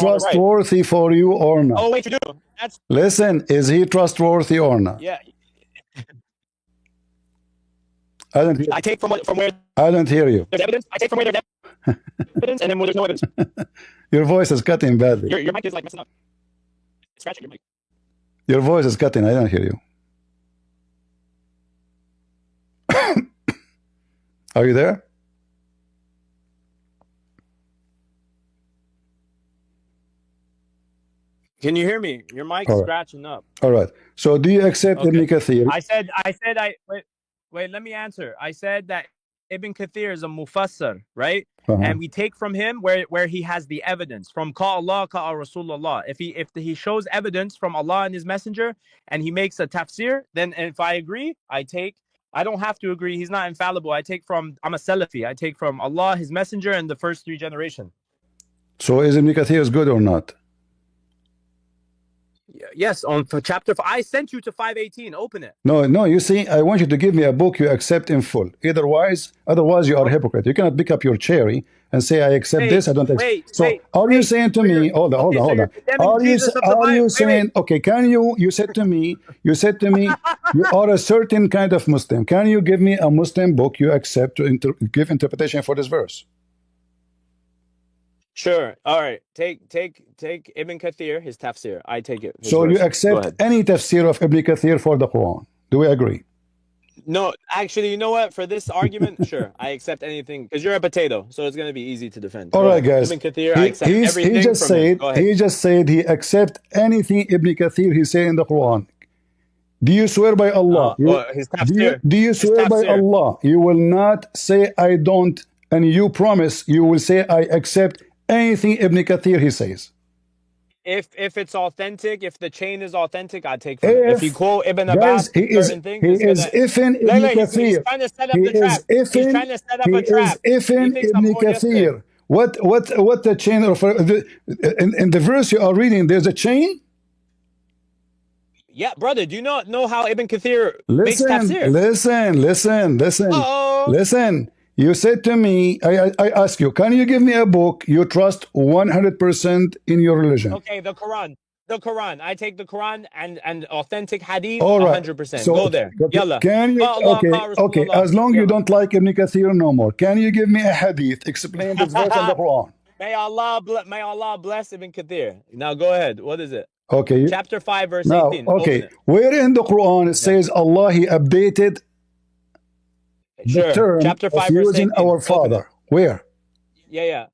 right. trustworthy for you or not? Oh, wait, you do. That's Listen, is he trustworthy or not? yeah. I don't hear, I take from where I don't hear you. there's evidence. I take from where there's evidence, and then where there's no evidence. Your voice is cutting badly. Your mic is like messing up. It's scratching your mic. Your voice is cutting. I don't hear you. Are you there? Can you hear me? Your mic's All right. scratching up. All right. So do you accept Okay. Ibn Kathir? Wait, let me answer. I said that Ibn Kathir is a mufassir, right? And we take from him where he has the evidence from Ka Allah, Ka Rasulullah. If he shows evidence from Allah and His Messenger and he makes a tafsir, then if I agree, I take. I don't have to agree. He's not infallible. I'm a Salafi. I take from Allah, His Messenger, and the first 3 generations. So is Ibn Kathir is good or not? Yes, for chapter 5. I sent you to 518. Open it. No, you see, I want you to give me a book you accept in full. Otherwise you are a hypocrite. You cannot pick up your cherry and say, I accept this, I don't accept. So are you saying to me, hold on. Are you saying, okay, you said to me, you are a certain kind of Muslim. Can you give me a Muslim book you accept to give interpretation for this verse? Sure. All right. Take Ibn Kathir, his tafsir. I take it. So you accept any tafsir of Ibn Kathir for the Quran. Do we agree? No, actually, you know what? For this argument, sure, I accept anything because you're a potato, so it's going to be easy to defend. All right, guys. Ibn Kathir, I accept everything he just from said, him. Go ahead. he just said he accept anything Ibn Kathir he say in the Quran. Do you swear by Allah? His tafsir. Do you swear by Allah? You will not say I don't, and you promise you will say I accept anything Ibn Kathir he says. If it's authentic, if the chain is authentic, I take from it. If you quote Ibn Abbas, he is Ibn Kathir. He's trying to set up the trap. He's trying to set up a trap. Ibn Kathir. What the chain of in the verse you are reading? There's a chain. Yeah, brother. Do you not know how Ibn Kathir makes tafsir? Listen. You said to me, I ask you, can you give me a book you trust 100% in your religion? Okay, the Quran. I take the Quran and authentic hadith. All right. 100%. So, go there. Yalla. Can you? Okay. As long you don't like Ibn Kathir no more, can you give me a hadith? Explain this verse in the Quran. May Allah bless Ibn Kathir. Now go ahead. What is it? Okay. Chapter 5, verse 18. Okay. Where in the Quran it says Allah He updated the term chapter 5, of using verse 18. our Father? Where? Yeah.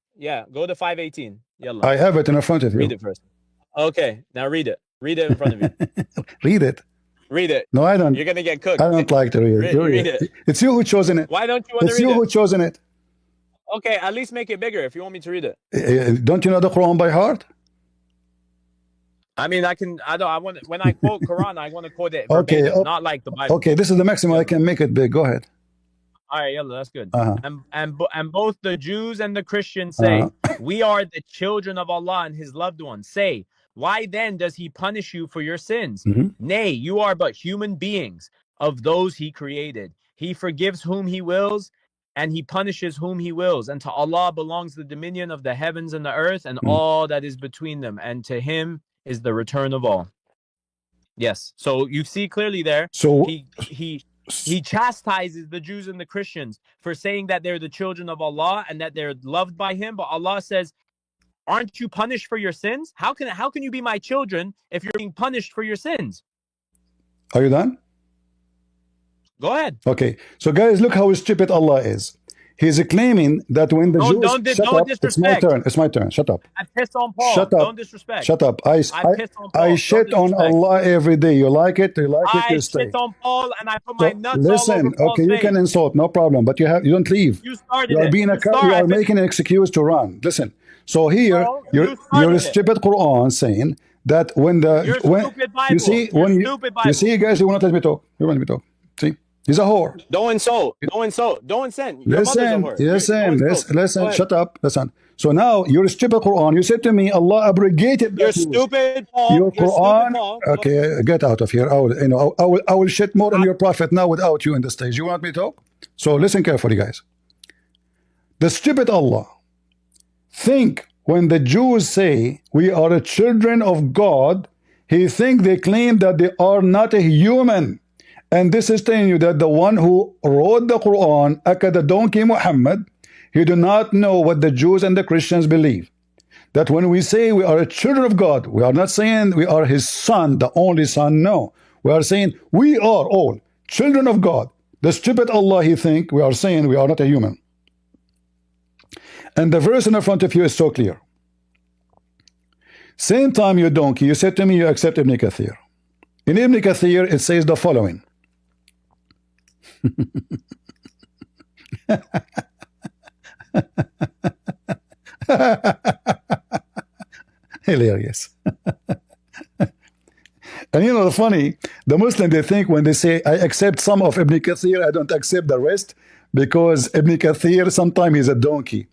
Go to 5:18. Yalla. I have it in front of you. Read it first. Okay, now read it. Read it in front of you. Read it. Read it. No, I don't. You're gonna get cooked. I don't like to read it. Read it. It's you who chosen it. Why don't you want to read it? It's you who chosen it. Okay, at least make it bigger if you want me to read it. Don't you know the Quran by heart? I mean, I want when I quote Quran, I want to quote it verbatim, not like the Bible. Okay, this is the maximum I can make it big. Go ahead. All right, yalla, that's good. And both the Jews and the Christians say, we are the children of Allah and His loved ones. Say, why then does He punish you for your sins? Nay, you are but human beings of those He created. He forgives whom He wills, and He punishes whom He wills. And to Allah belongs the dominion of the heavens and the earth and all that is between them. And to Him is the return of all. Yes. So you see clearly there. So He chastises the Jews and the Christians for saying that they're the children of Allah and that they're loved by Him. But Allah says, aren't you punished for your sins? How can you be my children if you're being punished for your sins? Are you done? Go ahead. Okay. So guys, look how stupid Allah is. He's claiming that when the Jews don't disrespect. It's my turn. It's my turn. Shut up. I pissed on Paul. Shut up. Don't disrespect. Shut up. I pissed on Paul. I shit on Allah every day. You like it? You like it? You stay. I shit on Paul and I put my nuts all over Paul's okay, you can insult, no problem, but you don't leave. You started You are being you are making an excuse to run. Listen. So here, your stupid Quran saying that when you see guys, you will not let me talk. You want me to talk. See? He's a whore. Don't insult. Don't insult. Listen. Shut up. Listen. So now your stupid Quran. You said to me, Allah abrogated. You're stupid, Paul. Your Quran. Okay, get out of here. I will shit more on your prophet now without you in the stage. You want me to talk? So listen carefully, guys. The stupid Allah think when the Jews say we are children of God, he think they claim that they are not a human. And this is telling you that the one who wrote the Quran, the donkey Muhammad, he do not know what the Jews and the Christians believe. That when we say we are a children of God, we are not saying we are his son, the only son. No, we are saying we are all children of God. The stupid Allah, he think we are saying we are not a human. And the verse in front of you is so clear. Same time, you donkey, you said to me you accept Ibn Kathir. In Ibn Kathir, it says the following. Hilarious. And you know, funny, the Muslim, they think when they say, I accept some of Ibn Kathir, I don't accept the rest, because Ibn Kathir, sometimes he's a donkey.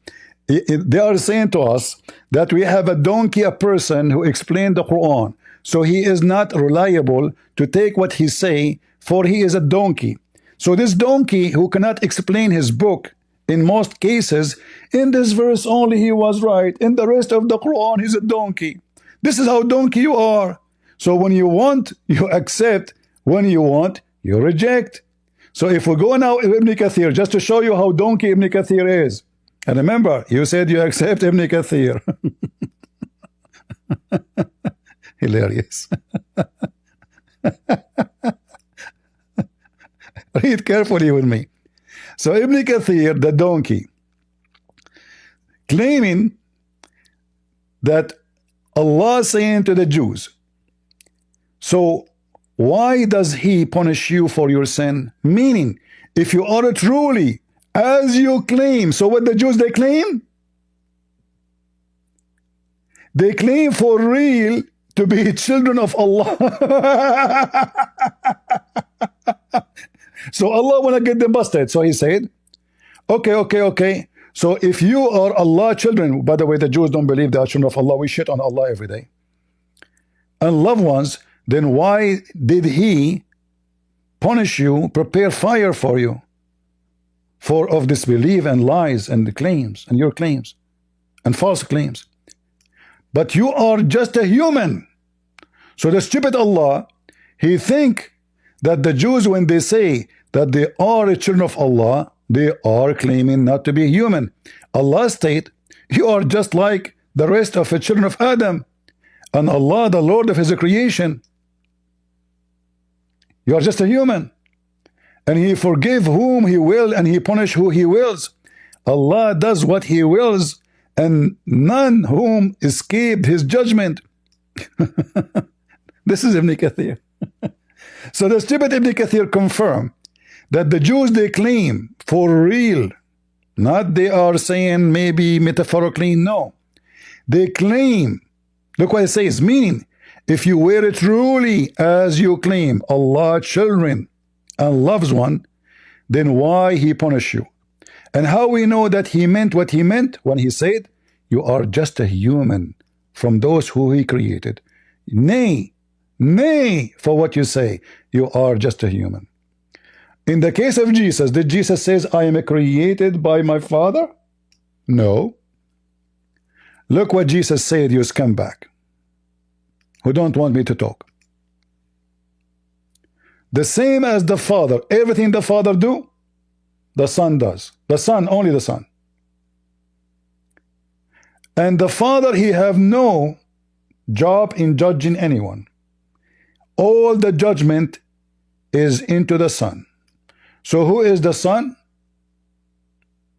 They are saying to us that we have a donkey, a person who explained the Quran. So he is not reliable to take what he say, for he is a donkey. So this donkey who cannot explain his book, in most cases, in this verse only he was right. In the rest of the Quran, he's a donkey. This is how donkey you are. So when you want, you accept. When you want, you reject. So if we go now Ibn Kathir, just to show you how donkey Ibn Kathir is. And remember, you said you accept Ibn Kathir. Hilarious. Read carefully with me. So Ibn Kathir, the donkey, claiming that Allah saying to the Jews, so why does he punish you for your sin? Meaning, if you are truly as you claim, so what the Jews they claim? They claim for real to be children of Allah. So Allah want to get them busted. So he said, okay. So if you are Allah children, by the way, the Jews don't believe they are children of Allah. We shit on Allah every day. And loved ones, then why did he punish you, prepare fire for you, for of disbelief and lies and claims and your claims and false claims? But you are just a human. So the stupid Allah, he think that the Jews, when they say that they are children of Allah, they are claiming not to be human. Allah state, you are just like the rest of the children of Adam, and Allah, the Lord of his creation, you are just a human, and he forgive whom he will and he punish who he wills. Allah does what he wills, and none whom escaped his judgment. This is Ibn Kathir. So the stupid Ibn Kathir confirm that the Jews, they claim for real, not they are saying maybe metaphorically, no. They claim, look what it says, meaning, if you were truly as you claim, Allah children and loves one, then why he punish you? And how we know that he meant what he meant when he said, you are just a human from those who he created. Nay, for what you say, you are just a human. In the case of Jesus, did Jesus says, I am created by my Father? No. Look what Jesus said, you scumbag, who don't want me to talk. The same as the Father, everything the Father do, the Son does. The Son, only the Son. And the Father, he have no job in judging anyone. All the judgment is into the Son. So who is the Son?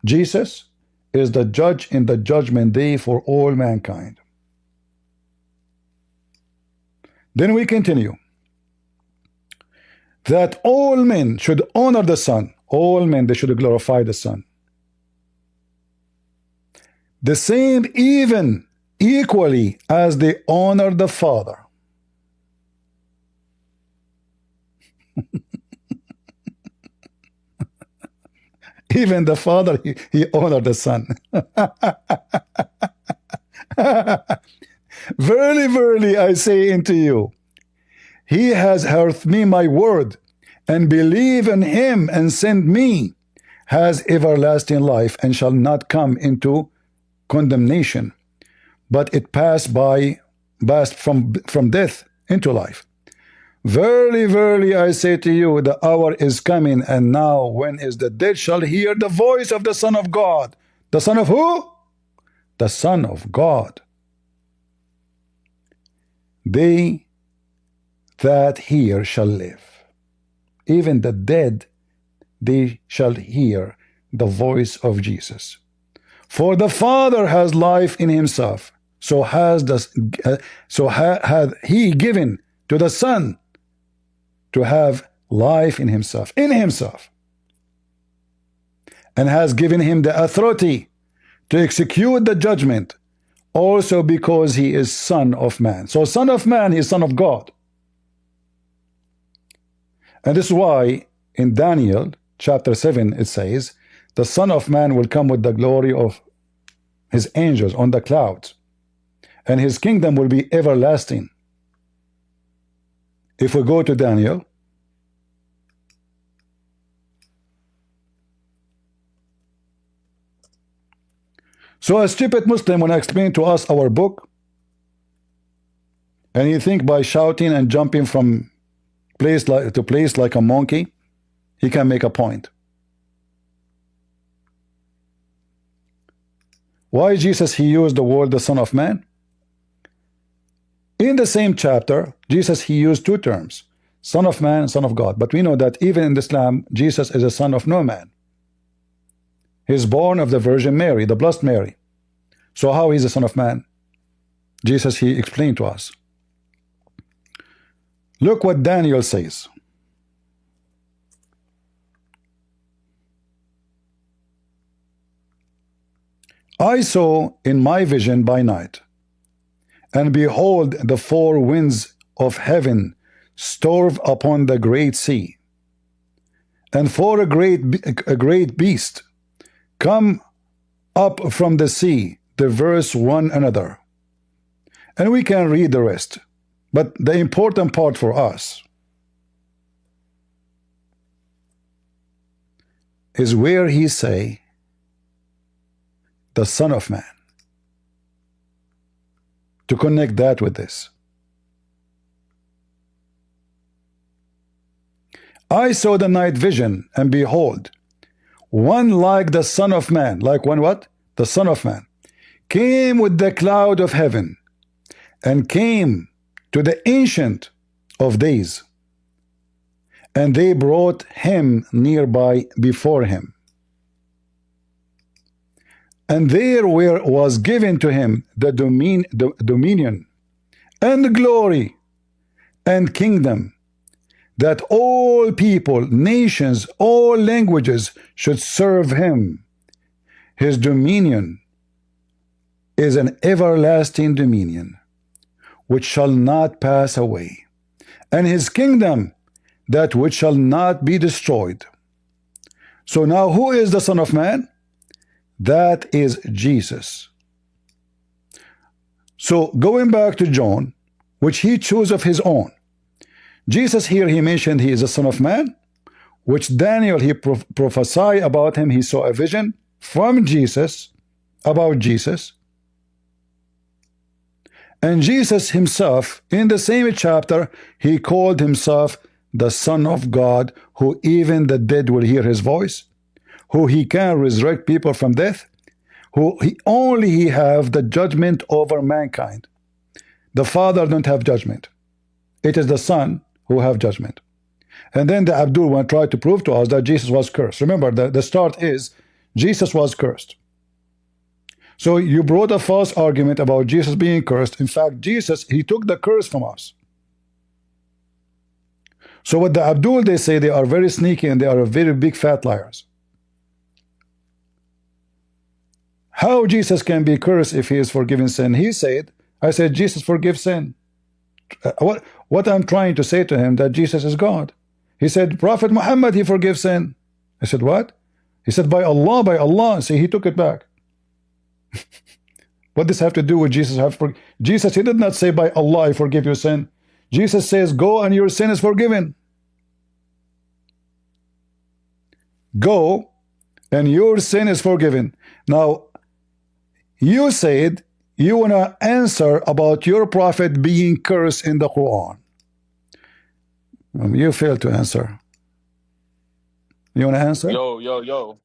Jesus is the judge in the judgment day for all mankind. Then we continue. That all men should honor the Son. All men, they should glorify the Son. The same even equally as they honor the Father. Even the Father, he honored the Son. Verily, verily, I say unto you, he has heard me my word, and believe in him and send me, has everlasting life, and shall not come into condemnation, but it passed from death into life. Verily, verily, I say to you, the hour is coming, and now, when is the dead shall hear the voice of the Son of God. The Son of who? The Son of God. They that hear shall live. Even the dead, they shall hear the voice of Jesus. For the Father has life in himself, so hath he given to the Son to have life in himself, and has given him the authority to execute the judgment, also because he is Son of Man. So Son of Man, he is Son of God. And this is why in Daniel chapter 7 it says, the Son of Man will come with the glory of his angels on the clouds, and his kingdom will be everlasting. If we go to Daniel, so a stupid Muslim, when I explain to us our book, and you think by shouting and jumping from place to place like a monkey, he can make a point. Why Jesus he used the word the Son of Man? In the same chapter, Jesus he used two terms, Son of Man and Son of God. But we know that even in Islam, Jesus is a son of no man. He's born of the Virgin Mary, the Blessed Mary. So how he's a Son of Man? Jesus he explained to us. Look what Daniel says. I saw in my vision by night, and behold, the four winds of heaven stove upon the great sea, and for a great beast come up from the sea, diverse one another. And we can read the rest, but the important part for us is where he say the Son of Man, to connect that with this. I saw the night vision, and behold, one like the Son of Man, like one what? The Son of Man, came with the cloud of heaven, and came to the Ancient of Days, and they brought him nearby before him. And there was given to him the dominion and the glory and kingdom, that all people, nations, all languages should serve him. His dominion is an everlasting dominion, which shall not pass away, and his kingdom that which shall not be destroyed. So now who is the Son of Man? That is Jesus. So going back to John, which he chose of his own, Jesus here he mentioned he is a Son of Man, which Daniel he prophesied about him. He saw a vision from Jesus about Jesus. And Jesus himself, in the same chapter, he called himself the Son of God, who even the dead will hear his voice, who he can resurrect people from death, who he have the judgment over mankind. The Father don't have judgment. It is the Son who have judgment. And then the Abdul one tried to prove to us that Jesus was cursed. Remember, the start is Jesus was cursed. So you brought a false argument about Jesus being cursed. In fact, Jesus, he took the curse from us. So what the Abdul, they say they are very sneaky and they are very big fat liars. How Jesus can be cursed if he is forgiven sin? He said, I said, Jesus forgives sin. What I'm trying to say to him, that Jesus is God. He said, Prophet Muhammad, he forgives sin. I said, what? He said, by Allah, by Allah. See, he took it back. What does this have to do with Jesus? Jesus, he did not say, by Allah, I forgive your sin. Jesus says, go and your sin is forgiven. Go and your sin is forgiven. Now, you said you want to answer about your prophet being cursed in the Quran. You failed to answer. You want to answer? Yo.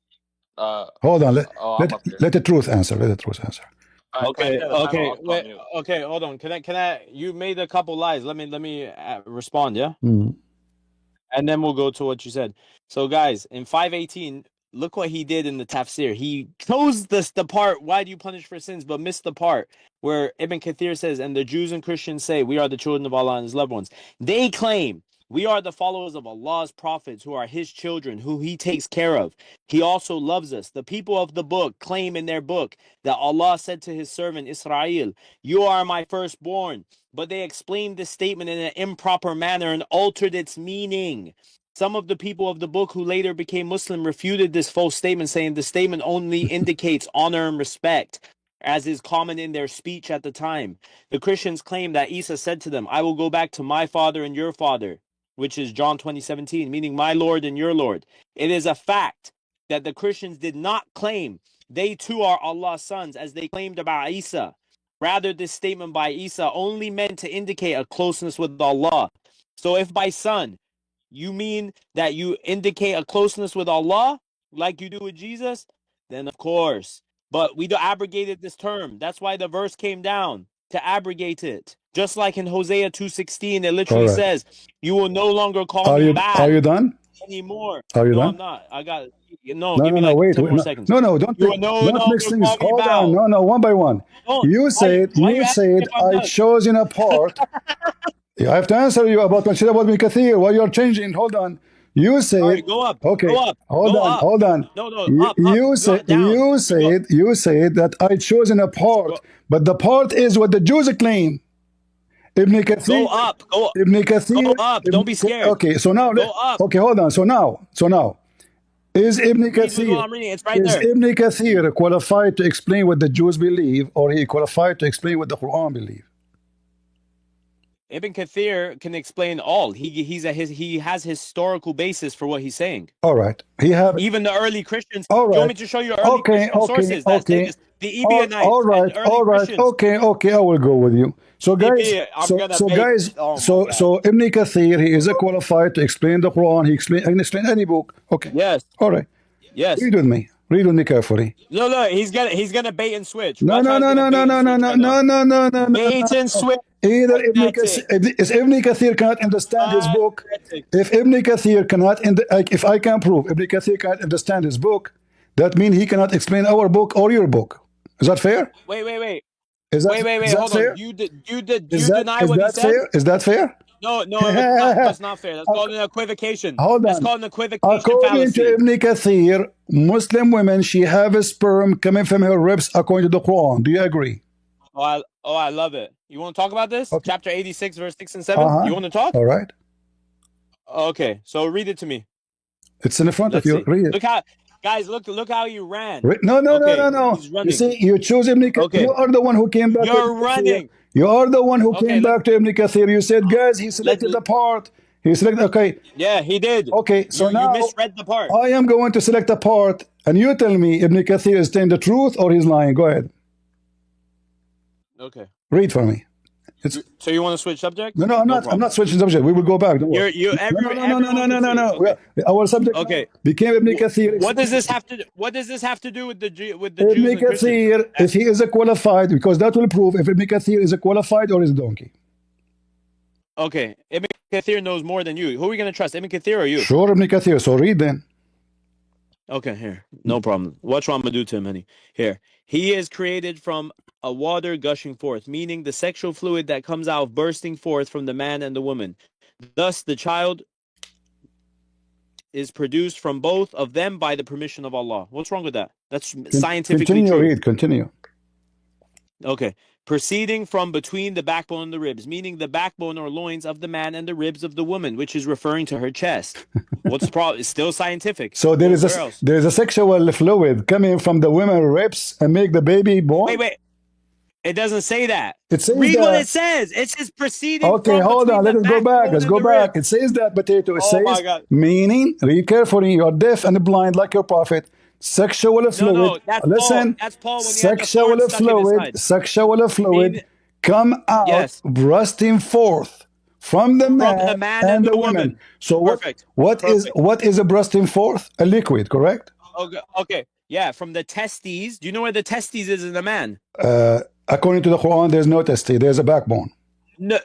Hold on. Let the truth answer. Let the truth answer. Okay. Wait. Okay. Hold on. Can I? You made a couple lies. Let me respond. Yeah. And then we'll go to what you said. So, guys, in 518, look what he did in the tafsir. He chose the part, why do you punish for sins, but missed the part where Ibn Kathir says, and the Jews and Christians say, we are the children of Allah and his loved ones. They claim we are the followers of Allah's prophets who are his children, who he takes care of. He also loves us. The people of the book claim in their book that Allah said to his servant Israel, you are my firstborn. But they explained this statement in an improper manner and altered its meaning. Some of the people of the book who later became Muslim refuted this false statement, saying the statement only indicates honor and respect, as is common in their speech at the time. The Christians claim that Isa said to them, I will go back to my father and your father, which is John 20:17, meaning my Lord and your Lord. It is a fact that the Christians did not claim they too are Allah's sons, as they claimed about Isa. Rather, this statement by Isa only meant to indicate a closeness with Allah. So if by son, you mean that you indicate a closeness with Allah, like you do with Jesus, then of course. But we abrogated this term. That's why the verse came down, to abrogate it. Just like in Hosea 2:16, it literally says, you will no longer call me bad. Are you done? Anymore. Are you no, done? I'm not. I got give me like wait, 10 more seconds. No, don't mix things. Hold on. No, one by one. You said I chosen a part. I have to answer you about what about Ibn Kathir. Why you're changing? Hold on. You said right, go up. Okay. Go up. Hold on. No, up. You said that I chosen a part, but the part is what the Jews claim. Ibn Kathir. Go up. Ibn Kathir. Go up. Don't be scared. Okay, so now go up. Okay, hold on. So now is Ibn Kathir Ibn Kathir qualified to explain what the Jews believe, or he qualified to explain what the Quran believe? Ibn Kathir can explain all. He has historical basis for what he's saying. All right. Even the early Christians. All right. Do you want me to show you early Christian sources? The Ebionites. All right. Christians. Okay. I will go with you. So guys, so Ibn Kathir, he is qualified to explain the Quran. He can explain any book. Okay. Yes. All right. Yes. Read with me carefully. No, he's gonna bait and switch. No. Bait and switch. Either Ibn Kathir cannot understand his book. If Ibn Kathir cannot, if I can prove Ibn Kathir cannot understand his book, that means he cannot explain our book or your book. Is that fair? Wait. Wait. Hold fair? on. You deny what he said? Fair? Is that fair? No, that's not fair. That's called an equivocation. Hold on. That's called an equivocation According fallacy. to Ibn Kathir, Muslim women, she have a sperm coming from her ribs according to the Quran. Do you agree? I love it. You want to talk about this? Okay. Chapter 86, verse 6 and 7? You want to talk? All right. Okay, so read it to me. It's in the front of you. Read it. Look how, guys, look how you ran. No. You see, you choose Ibn Kathir. Okay. You are the one who came back. You're running. You are the one who came back to Ibn Kathir. You said, guys, he selected the part. He selected, okay. Yeah, he did. Okay, so now you misread the part. I am going to select a part, and you tell me Ibn Kathir is telling the truth or he's lying. Go ahead. Okay. Read for me. So you want to switch subject? No, I'm not. I'm not switching subject. We will go back. Don't worry. No. Okay. Our subject became Ibn Kathir. What does this have to do with the Jews Ibn Kathir, if he is a qualified, because that will prove if Ibn Kathir is a qualified or is a donkey. Okay, Ibn Kathir knows more than you. Who are we going to trust, Ibn Kathir or you? Sure, Ibn Kathir. So read then. Okay, here. No problem. Watch what I'm going to do to him, honey. Here. He is created from a water gushing forth, meaning the sexual fluid that comes out bursting forth from the man and the woman. Thus, the child is produced from both of them by the permission of Allah. What's wrong with that? That's scientifically true. Continue. Okay. Proceeding from between the backbone and the ribs, meaning the backbone or loins of the man and the ribs of the woman, which is referring to her chest. What's the problem? It's still scientific. So there is a sexual fluid coming from the woman's ribs and make the baby born? Wait. It doesn't say that. It says Read what it says. It says proceeding. Okay, hold on. Let us go back. Let's go back. It says that, potato. It says, my God. Meaning, read carefully. You are deaf and blind like your prophet. sexual fluid. No, that's Listen, Paul. That's Paul when he had the thorn stuck in his side. Sexual fluid come out, bursting forth from the man, and the woman. So what is a bursting forth? A liquid, correct? Okay. Yeah, from the testes. Do you know where the testes is in a man? According to the Quran, there's no testes. There's a backbone. No.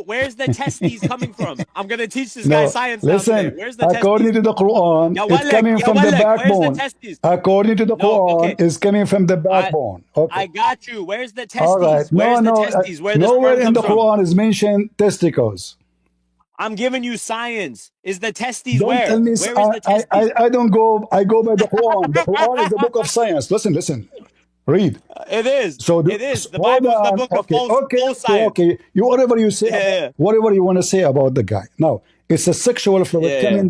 Where's the testes coming from? I'm going to teach this guy science now today. Where's the testes? According to the Quran, it's coming from the backbone. Where's the testes? According to the Quran, it's coming from the backbone. I got you. Where's the testes? All right. Where's the testes? Where nowhere in the Quran is mentioned testicles. I'm giving you science. Is the testes don't where? Tell me, where is the testes? I don't go. I go by the Quran. The Quran is the book of science. Listen. Read. It is. It is. The Bible is the book of full science. Okay. Whatever you say, whatever you want to say about the guy. Now, it's a sexual fluid coming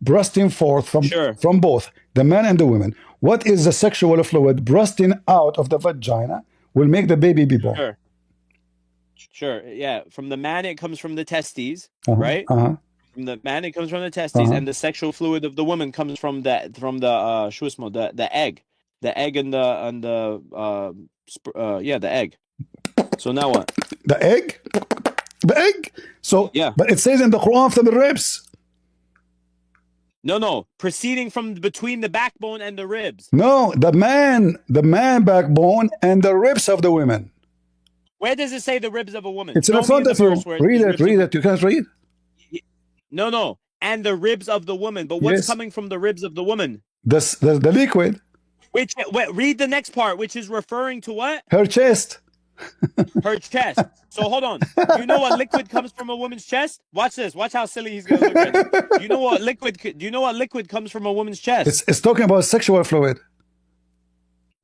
bursting forth from both the man and the woman. What is the sexual fluid bursting out of the vagina will make the baby be born? Sure. Yeah. From the man, it comes from the testes, right? From the man, it comes from the testes, and the sexual fluid of the woman comes from the egg. The egg and the egg. So now what? The egg? The egg? So yeah. But it says in the Quran from the ribs. No. Proceeding from between the backbone and the ribs. No, the man backbone and the ribs of the women. Where does it say the ribs of a woman? It's in front of you. Read it. You can't read? No. And the ribs of the woman. But what's coming from the ribs of the woman? The liquid. Read the next part, which is referring to what? Her chest. Her chest. So hold on. You know what liquid comes from a woman's chest? Watch this. Watch how silly he's gonna look right now. Do you know what liquid comes from a woman's chest? It's talking about sexual fluid.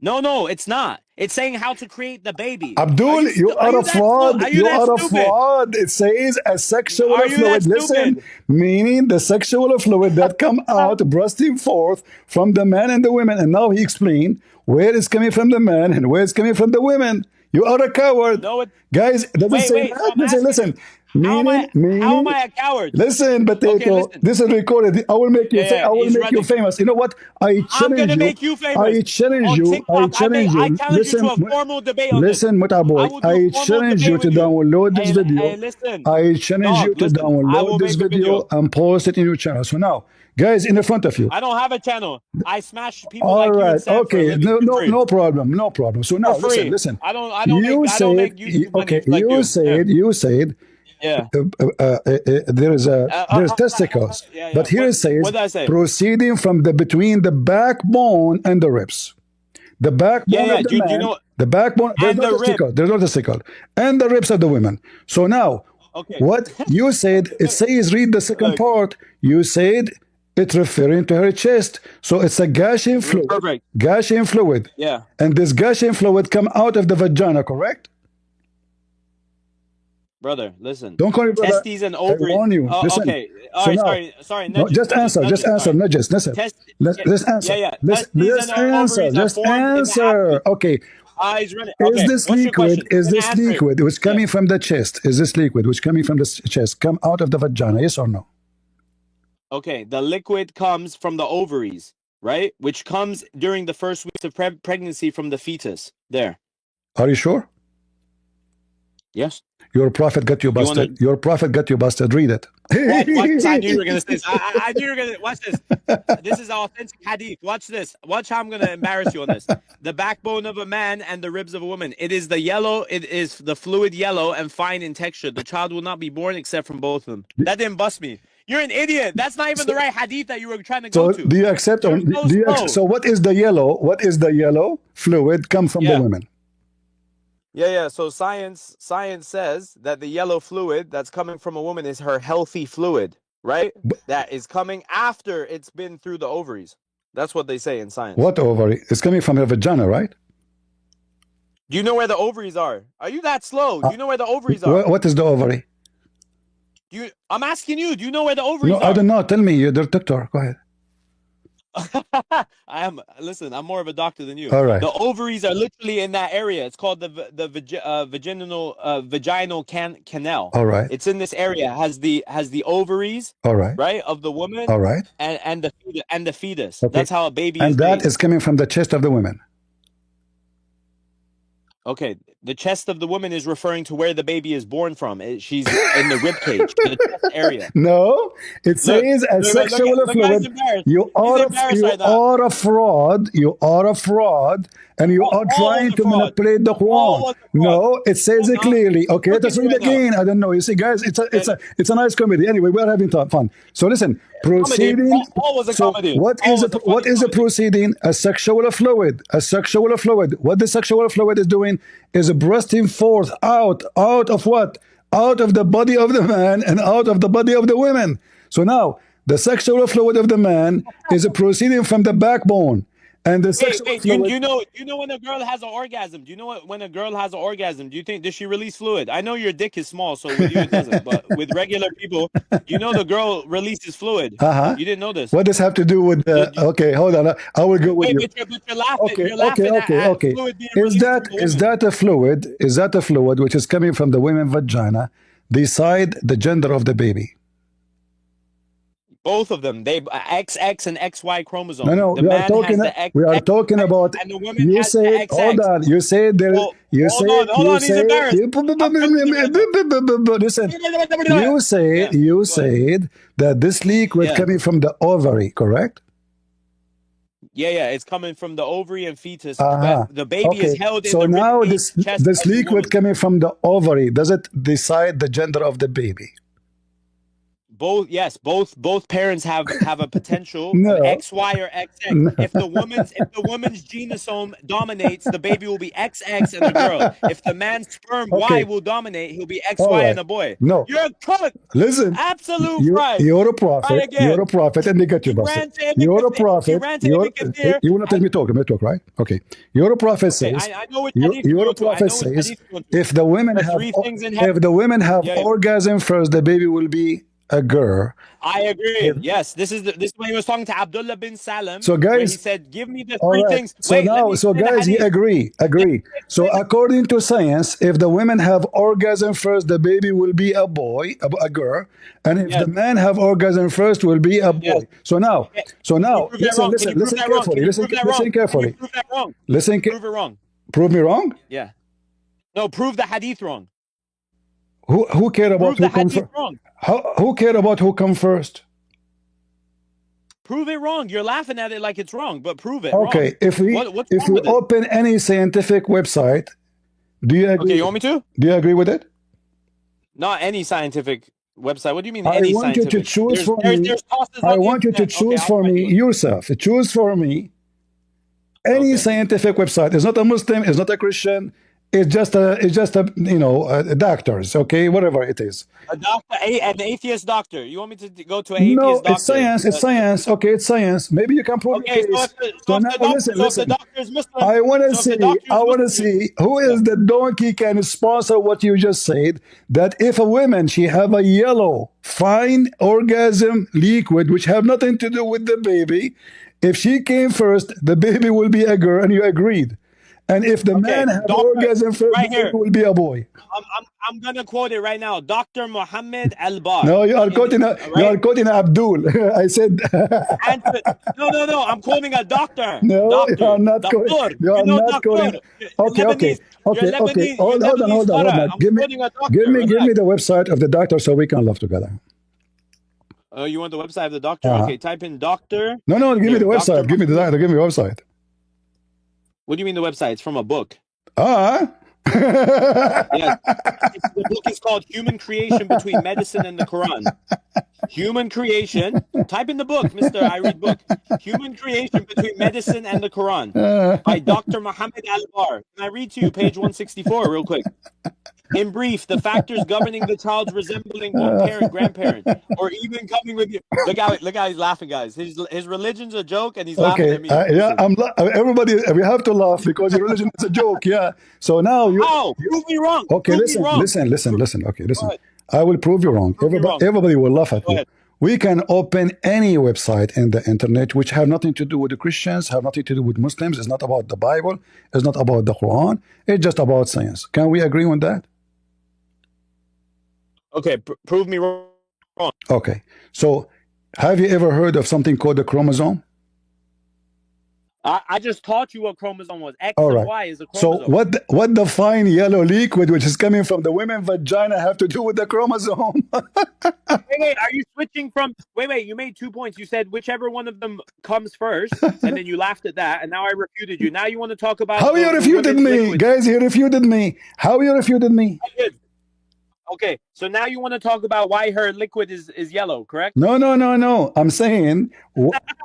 No, it's not. It's saying how to create the baby. Abdul, you are a fraud. You are a fraud. It says a sexual fluid. Listen, meaning the sexual fluid that come out bursting forth from the man and the women. And now he explained where it's coming from the man and where it's coming from the women. You are a coward. No, guys, it doesn't say that. Listen. Meaning, how am I a coward? Listen, Potato. This is recorded. I will make you. I will make you famous. You know what? I challenge you. I'm gonna make you famous. I challenge you. I challenge you. I challenge you to a formal debate on listen, Mutaboy. I challenge you to download this video. I challenge you to download this video and post it in your channel. So now, guys, in the front of you. I don't have a channel. I smash people. All like right. you Okay. No problem. So now, listen. I don't make YouTube okay. Like you said. Yeah. There's testicles. But here it says, what did I say? Proceeding from between the backbone and the ribs. The backbone of the man, the backbone, there's no testicle, and the ribs of the women. So now, what you said, it says, read the second part, you said it's referring to her chest. So it's a gushing fluid. Perfect. Gushing fluid. Yeah. And this gushing fluid come out of the vagina, correct? Brother, listen. Don't call me brother. Testes and ovaries. I warn you. Listen. Okay. All right. Sorry. No, just answer. Just answer. Listen. Just answer. Yeah. Just answer. Okay. He's running. Is this liquid which coming from the chest? Is this liquid which coming from the chest come out of the vagina? Yes or no? Okay. The liquid comes from the ovaries, right? Which comes during the first weeks of pregnancy from the fetus. There. Are you sure? Yes. Your prophet got you busted. Your prophet got you busted. Read it. Watch, I knew you were going to say this. I knew you were going to. Watch this. This is authentic hadith. Watch this. Watch how I'm going to embarrass you on this. The backbone of a man and the ribs of a woman. It is the yellow. It is the fluid yellow and fine in texture. The child will not be born except from both of them. That didn't bust me. You're an idiot. That's not even the right hadith that you were trying to go to. Do you accept? So what is the yellow? What is the yellow fluid come from the women? Yeah. So science says that the yellow fluid that's coming from a woman is her healthy fluid, right? That is coming after it's been through the ovaries. That's what they say in science. What ovary? It's coming from her vagina, right? Do you know where the ovaries are? Are you that slow? Do you know where the ovaries are? What is the ovary? I'm asking you. Do you know where the ovaries are? I don't know. Tell me. You're the doctor. Go ahead. Listen, I'm more of a doctor than you. All right. The ovaries are literally in that area. It's called the vaginal canal. All right. It's in this area. Has the ovaries. All right. Right, of the woman. All right. And the fetus. Okay. That's how a baby is. And that made. is coming from the chest of the woman. Okay, the chest of the woman is referring to where the baby is born from. She's in the rib cage, the chest area. No, it says a sexual fluid. You are a fraud. You are a fraud, and you are trying to manipulate the Quran. No, it says it clearly. Okay, let us read again. I don't know. You see, guys, it's a nice comedy. Anyway, we're having fun. So listen, proceeding. So what is a proceeding? A sexual fluid. A sexual fluid. What the sexual fluid is doing is bursting forth out of what? Out of the body of the man and out of the body of the women. So now the sexual fluid of the man is proceeding from the backbone. And the sexual fluid, you know when a girl has an orgasm? Do you know when a girl has an orgasm? Does she release fluid? I know your dick is small, so with you it doesn't. But with regular people, the girl releases fluid. You didn't know this. What does have to do with okay, hold on. I will go with you. But you're laughing. Okay. Fluid being is that a fluid? Is that a fluid which is coming from the women's vagina beside the gender of the baby? Both of them, they XX and XY chromosome. No, the man has the X, we are talking about. And the woman you has say, the XX. hold on. You say there. Well, you hold say. on, You he's embarrassed. Listen. You said that this liquid coming from the ovary, correct? Yeah, it's coming from the ovary and fetus. The baby is held in the now chest. This liquid coming from the ovary, does it decide the gender of the baby? Both parents have a potential XY or XX. No. If the woman's genome dominates, the baby will be XX and a girl. If the man's sperm Y will dominate, he'll be XY and a boy. No, you're a cook. Listen, absolute right. You're a prophet. You're a prophet, and they get you, boss. You're a prophet. You will not let me talk. Let me talk, right? Okay. You're a prophet says. I know what you're a prophet says. If the women have orgasm first, the baby will be a girl. I agree. Yes, this is when he was talking to Abdullah bin Salam. So guys, he said, "Give me the three things." So guys, you agree. So according to science, if the women have orgasm first, the baby will be a boy, a girl, and if the man have orgasm first, will be a boy. So now, listen carefully. Listen carefully. Prove that wrong. Prove it wrong. Prove me wrong? Yeah. No, prove the hadith wrong. Who care about who comes first? Who care about who comes first? Prove it wrong. You're laughing at it like it's wrong, but prove it. Okay, wrong. if we open any scientific website, do you agree? Okay, you want me to? Do you agree with it? Not any scientific website. What do you mean? I want you to choose for me. I want you to choose for me yourself. Choose for me any scientific website. It's not a Muslim. It's not a Christian. It's just a doctors, okay, whatever it is. A doctor, an atheist doctor. You want me to go to an atheist doctor? No, it's science. It's science. Okay, it's science. Maybe you can prove it. Listen. I want to see who is the donkey can sponsor what you just said. That if a woman she have a yellow fine orgasm liquid which have nothing to do with the baby, if she came first, the baby will be a girl, and you agreed. And if the man has orgasm first, it will be a boy. I'm gonna quote it right now. Dr. Mohammed Al-Bar. No, you are quoting Abdul. I said. No. I'm quoting a doctor. No, doctor. you are not quoting. You are not quoting. Okay. Hold on. Give me the website of the doctor so we can laugh together. Oh, you want the website of the doctor? Okay, type in doctor. No. Give me the website. Give me the doctor. Give me the website. What do you mean the website? It's from a book. Yes. The book is called Human Creation Between Medicine and the Quran. Human Creation. Type in the book, Mr. I read book. Human Creation Between Medicine and the Quran by Dr. Mohammed Al-Bar. Can I read to you page 164 real quick? In brief, the factors governing the child's resembling one parent, grandparent, or even coming with you. Look how he's laughing, guys. His religion's a joke, and he's laughing at me. Everybody, we have to laugh because your religion is a joke. Yeah. So now prove me wrong. Okay, listen. Okay, listen. I will prove you wrong. Everybody will laugh at you. We can open any website in the internet which have nothing to do with the Christians, have nothing to do with Muslims. It's not about the Bible. It's not about the Quran. It's just about science. Can we agree on that? Okay, prove me wrong. Okay. So, have you ever heard of something called a chromosome? I just taught you what chromosome was. X and Y is a chromosome. So what the fine yellow liquid which is coming from the women's vagina have to do with the chromosome? wait, are you switching from... Wait, you made 2 points. You said whichever one of them comes first, and then you laughed at that, and now I refuted you. Now you want to talk about... How you refuted me? Liquid. Guys, you refuted me. How you refuted me? I did. Okay, so now you want to talk about why her liquid is yellow, correct? No. I'm saying,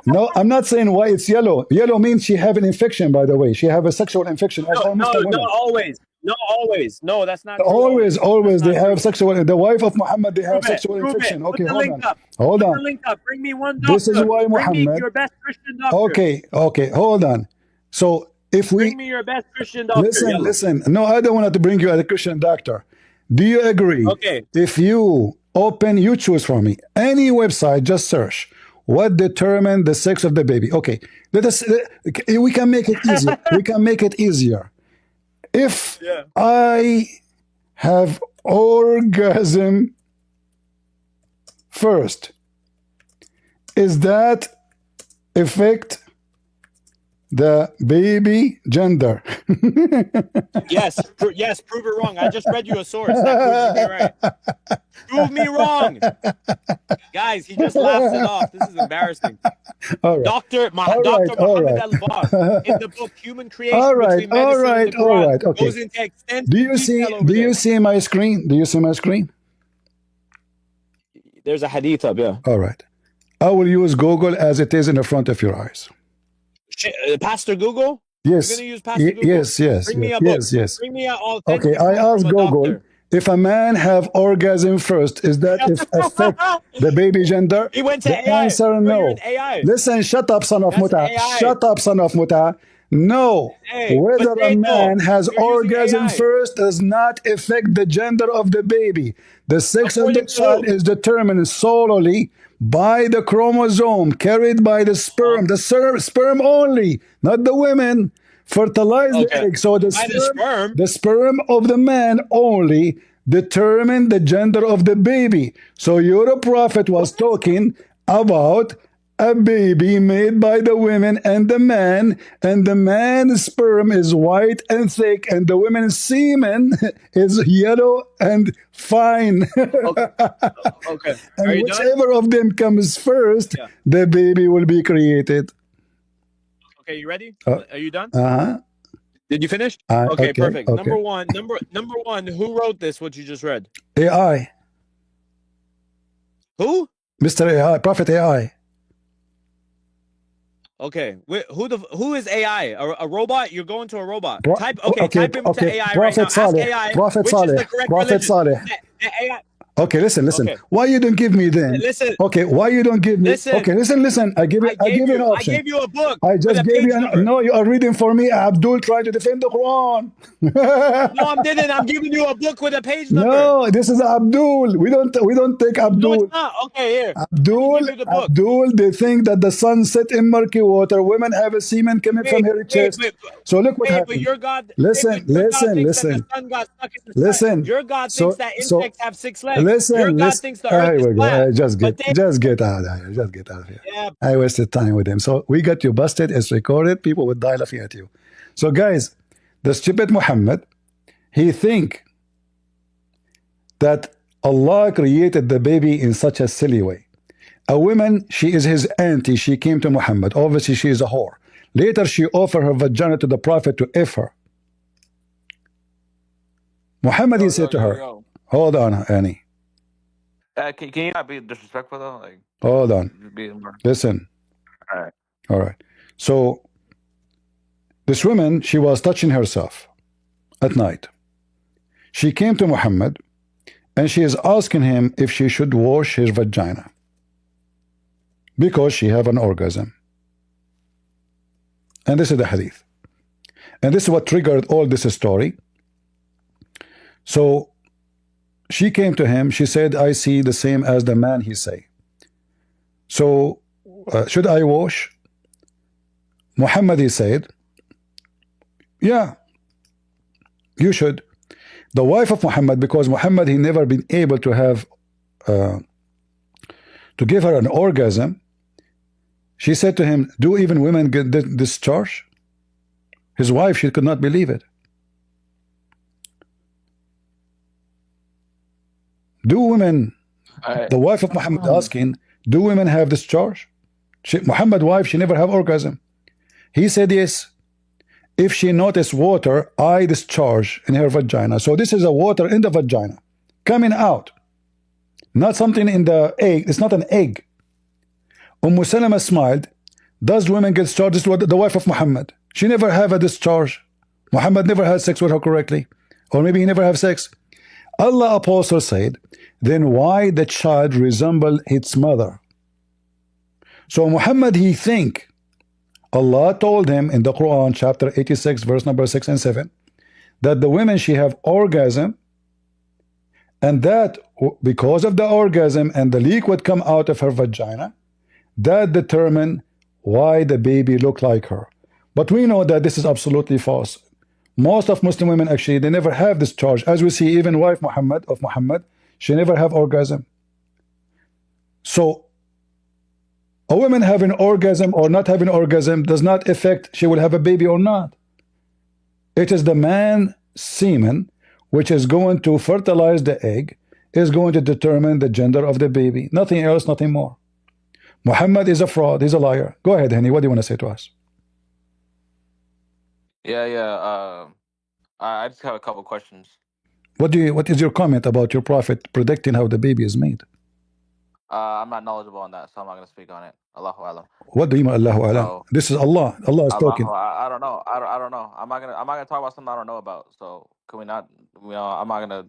no, I'm not saying why it's yellow. Yellow means she have an infection, by the way. She have a sexual infection. No, always. No, that's not true. Always. They have sexual, the wife of Muhammad, they have sexual infection. Okay, hold on. Link up. Bring me one doctor. This is why Muhammad... Bring me your best Christian doctor. Okay, hold on. So, if we... Bring me your best Christian doctor. Listen. No, I don't want to bring you a Christian doctor. Do you agree? Okay. If you choose for me any website, just search what determined the sex of the baby. Okay, we can make it easier. If I have orgasm first, is that affect the baby gender? Yes, prove it wrong. I just read you a source that proves me right. Prove me wrong. Guys, he just laughs it off. This is embarrassing. All right. Dr. Muhammad Al-Bar in the book Human Creation all right. Okay. goes into extensive Do you see my screen? There's a hadith up, yeah. All right. I will use Google as it is in the front of your eyes. Pastor Google? Yes. You're going to use Pastor Google? Yes. Bring me a book. Yes. Bring me a authentic... Okay, I asked Google, doctor. If a man have orgasm first, is that affect the baby gender? He went to the AI. Answer no. AI. Listen, shut up, son of Muta. Shut up, son of Muta. No. Whether a man has orgasm first does not affect the gender of the baby. The sex of the child is determined solely by the chromosome carried by the sperm. The sperm only, not the women. Fertilize the egg. So the sperm of the man only determine the gender of the baby. So your prophet was talking about a baby made by the women and the man's sperm is white and thick, and the women's semen is yellow and fine. Okay. And whichever of them comes first, the baby will be created. Okay, you ready? Are you done? Did you finish? Okay, perfect. Okay. Number one, who wrote this, what you just read? AI. Who? Mr. AI, Prophet AI. Okay, who is AI? A robot? You're going to a robot. Type into AI right now. Ask AI Prophet which Saleh. is the correct Prophet religion. Saleh. AI. Okay, listen. Okay. Why you don't give me then? Listen. Okay, why you don't give me? Listen. Okay, listen. I give you an option. I gave you a book. I just gave you no. You are reading for me. Abdul trying to defend the Quran. No, I didn't. I'm giving you a book with a page number. No, this is Abdul. We don't take Abdul. No, it's not. Okay, here. Abdul, they think that the sun set in murky water. Women have a semen coming from her chest. So look what happened. But your God. Listen. The sun got stuck in the sun. Your God thinks that insects have 6 legs. Your God thinks the earth is flat. Just get out of here. Just get out of here. Yeah. I wasted time with him. So we got you busted. It's recorded. People would die laughing at you. So guys, the stupid Muhammad, he think that Allah created the baby in such a silly way. A woman, she is his auntie. She came to Muhammad. Obviously, she is a whore. Later, she offered her vagina to the Prophet to F her. Muhammad, he said to her, hold on, Annie. Can you not be disrespectful though? Like, hold on. Listen. All right. So this woman, she was touching herself at night. She came to Muhammad and she is asking him if she should wash his vagina because she have an orgasm. And this is the hadith. And this is what triggered all this story. So she came to him. She said, I see the same as the man he say. So should I wash? Muhammad, he said, yeah, you should. The wife of Muhammad, because Muhammad, he never been able to have to give her an orgasm, she said to him, do even women get discharge? His wife, she could not believe it. Do women, the wife of Muhammad asking, do women have discharge? Muhammad's wife, she never have orgasm. He said yes. If she noticed water, I discharge in her vagina. So this is a water in the vagina coming out, not something in the egg. It's not an egg. Salama smiled. Does women get discharged? This is the wife of Muhammad. She never have a discharge. Muhammad never had sex with her correctly, or maybe he never have sex. Allah apostle said, then why the child resemble its mother? So Muhammad, he think Allah told him in the Quran chapter 86 verse number 6 and 7 that the women, she have orgasm, and that because of the orgasm and the liquid come out of her vagina, that determine why the baby look like her. But we know that this is absolutely false. Most of Muslim women, actually, they never have discharge. As we see, even wife of Muhammad, she never have orgasm. So a woman having orgasm or not having orgasm does not affect she will have a baby or not. It is the man semen which is going to fertilize the egg, is going to determine the gender of the baby. Nothing else, nothing more. Muhammad is a fraud. He's a liar. Go ahead, Henny. What do you want to say to us? Yeah. I just have a couple questions. What is your comment about your prophet predicting how the baby is made? I'm not knowledgeable on that, so I'm not going to speak on it. Allahu Alam. What do you mean Allahu Alam? So, this is Allah. Allah is talking. I don't know. I don't know. I'm not gonna talk about something I don't know about. So can we not? I'm not gonna.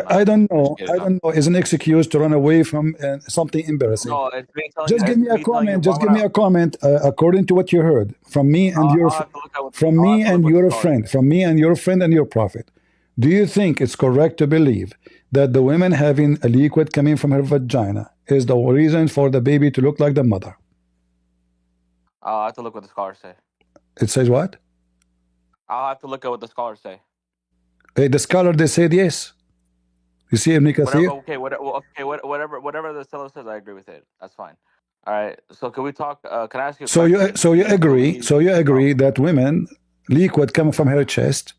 I don't know. I don't know. Is an excuse to run away from something embarrassing. No, it's me telling just give me a comment. Just give me a comment according to what you heard from me and your friend, from me and your friend and your prophet. Do you think it's correct to believe that the woman having a liquid coming from her vagina is the reason for the baby to look like the mother? I'll have to look what the scholars say. It says what? I'll have to look at what the scholars say. Hey, the scholar, they said yes. You see Ibn Kathir? Whatever the scholar says, I agree with it. That's fine. All right. So can we talk? Can I ask you? So you agree that women liquid coming from her chest.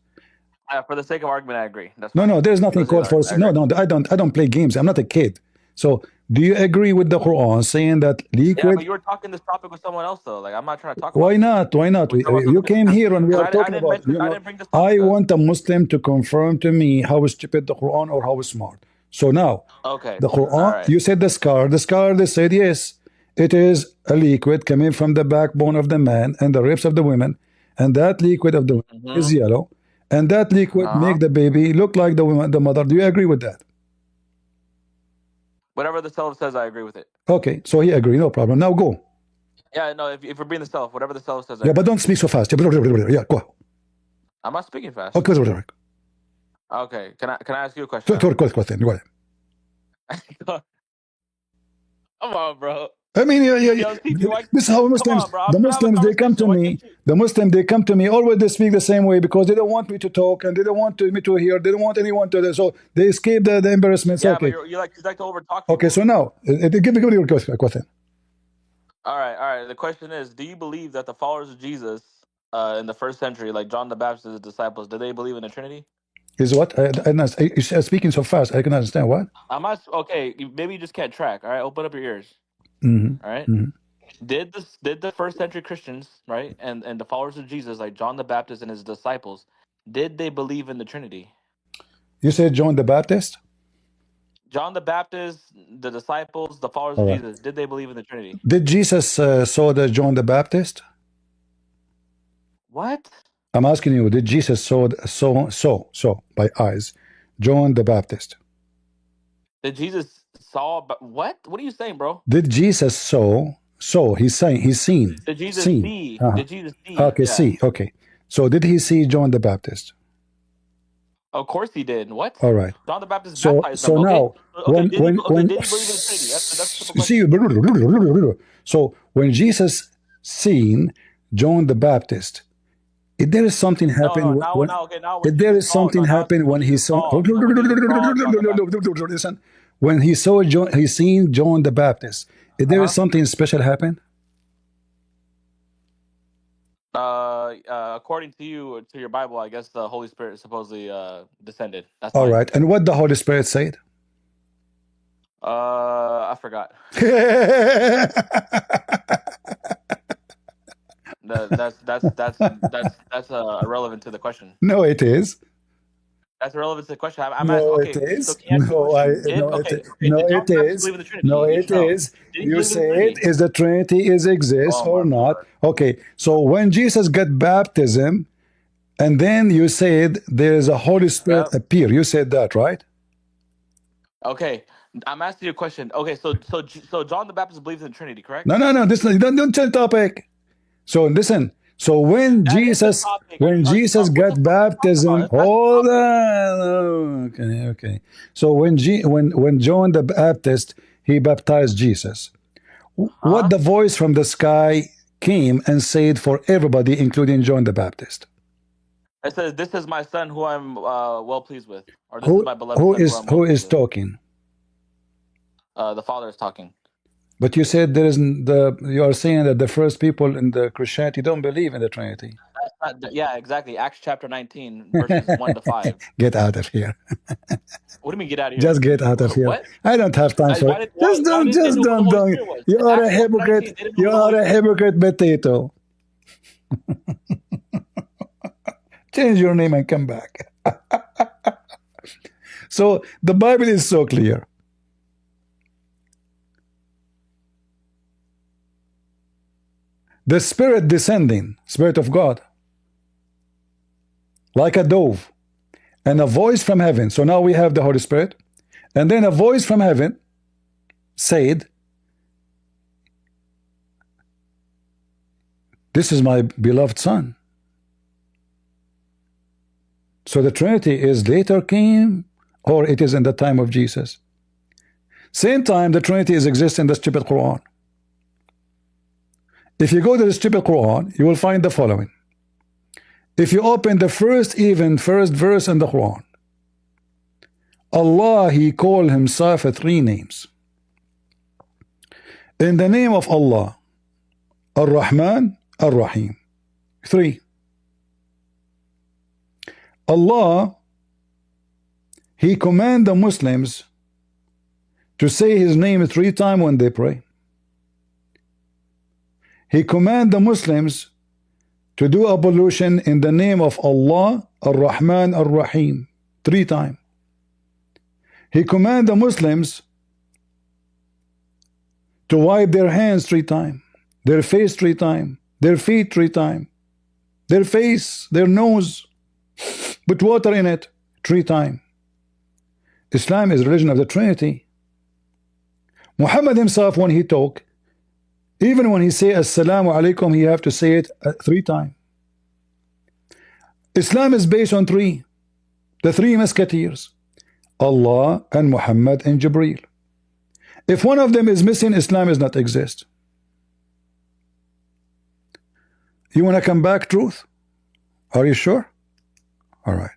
For the sake of argument, I agree. That's fine. No, there's nothing called for. No, I don't play games. I'm not a kid. So do you agree with the Quran saying that liquid? Yeah, but you were talking this topic with someone else, though. Like, I'm not trying to talk about Why not? Why not? You came here and we are talking about. I want a Muslim to confirm to me how stupid the Quran or how smart. So now, the Quran, you said the scholar, they said yes, it is a liquid coming from the backbone of the man and the ribs of the women, and that liquid of the woman is yellow, and that liquid make the baby look like the woman, the mother. Do you agree with that? Whatever the Salaf says, I agree with it. Okay, so he agree, no problem. Now go. Yeah, no, if we're being the Salaf, whatever the Salaf says. Yeah, but don't speak so fast. Yeah, go. I'm not speaking fast. Okay, can I ask you a question? Go ahead. Come on, bro. I mean, this is how Muslims. The Muslims, they come to me. The Muslims, they come to me. Always they speak the same way because they don't want me to talk and they don't want me to hear. They don't want anyone to. So they escape the embarrassment. Yeah, okay. But you like to overtalk. Okay, so now give me your question. All right. The question is: do you believe that the followers of Jesus in the first century, like John the Baptist's disciples, did they believe in the Trinity? Is what? You're speaking so fast. I can understand what. I'm not okay. Maybe you just can't track. All right, open up your ears. Mm-hmm. All right. Mm-hmm. Did the first century Christians, right, and the followers of Jesus, like John the Baptist and his disciples, did they believe in the Trinity? You said John the Baptist? John the Baptist, the disciples, the followers of Jesus, did they believe in the Trinity? Did Jesus saw the John the Baptist? What? I'm asking you, did Jesus saw by eyes John the Baptist? Did Jesus saw? But what? What are you saying, bro? Did Jesus saw? He's saying he's seen. Did Jesus see? Did Jesus see? Okay, see. Okay. So did he see John the Baptist? Of course he did. What? All right. John the Baptist So baptized them. Okay. now Okay. when Did he believe in the Trinity? That's a simple see question. so when Jesus seen John the Baptist, if there is something happened if there is something happened when he saw listen, when he saw John, he seen John the Baptist, if there is something special happen. According to you, to your Bible, I guess the Holy Spirit supposedly descended. That's All fine. right. And what the Holy Spirit said? I forgot. That's irrelevant to the question. No, it is. That's irrelevant to the question. I'm no, asking. Okay, it is. so can you No, I. did, No, okay, it. okay, No, did John it the Baptist is. believe in the Trinity? No, Yes it or no? is. Did he You believe in the said Trinity? is the Trinity is exist Oh or my not? Lord. Okay. So when Jesus got baptism, and then you said there is a Holy Spirit appear. You said that, right? Okay, I'm asking you a question. Okay, so John the Baptist believes in the Trinity, correct? No. This don't change topic. So listen. So when That is the Jesus topic. Jesus What the got fuck are you talking baptism, about? That's the hold topic. on. Okay. So when John the Baptist he baptized Jesus, what the voice from the sky came and said for everybody, including John the Baptist? It says, "This is my son, who I'm well pleased with," or "This is my beloved son, who I'm well who pleased is with." talking? The Father is talking. But you said there isn't you are saying that the first people in the Christianity don't believe in the Trinity. Yeah, exactly. Acts chapter 19, verses 1 to 5. Get out of here. What do you mean get out of here? Just get out of here. What? I don't have time for it. Why didn't they know who the Holy Spirit was? You are Acts a chapter 19, hypocrite. they didn't know You who the are Holy a Spirit was. hypocrite potato. Change your name and come back. So the Bible is so clear. The Spirit descending, Spirit of God, like a dove, and a voice from heaven. So now we have the Holy Spirit. And then a voice from heaven said, "This is my beloved Son." So the Trinity is later came, or it is in the time of Jesus. Same time the Trinity is exists in the stupid Quran. If you go to the stupid Quran, you will find the following. If you open the first verse in the Quran, Allah, He called Himself 3 names. In the name of Allah, Ar-Rahman, Ar-Rahim. 3. Allah, He command the Muslims to say His name 3 times when they pray. He command the Muslims to do ablution in the name of Allah, Ar-Rahman, Ar-Rahim, 3 times. He command the Muslims to wipe their hands 3 times, their face 3 times, their feet 3 times, their face, their nose, put water in it 3 times. Islam is religion of the Trinity. Muhammad himself, when he talk, even when he say Assalamu alaikum, he have to say it 3 times. Islam is based on 3. The 3 musketeers, Allah and Muhammad and Jibreel. If one of them is missing, Islam does not exist. You want to come back, truth? Are you sure? All right.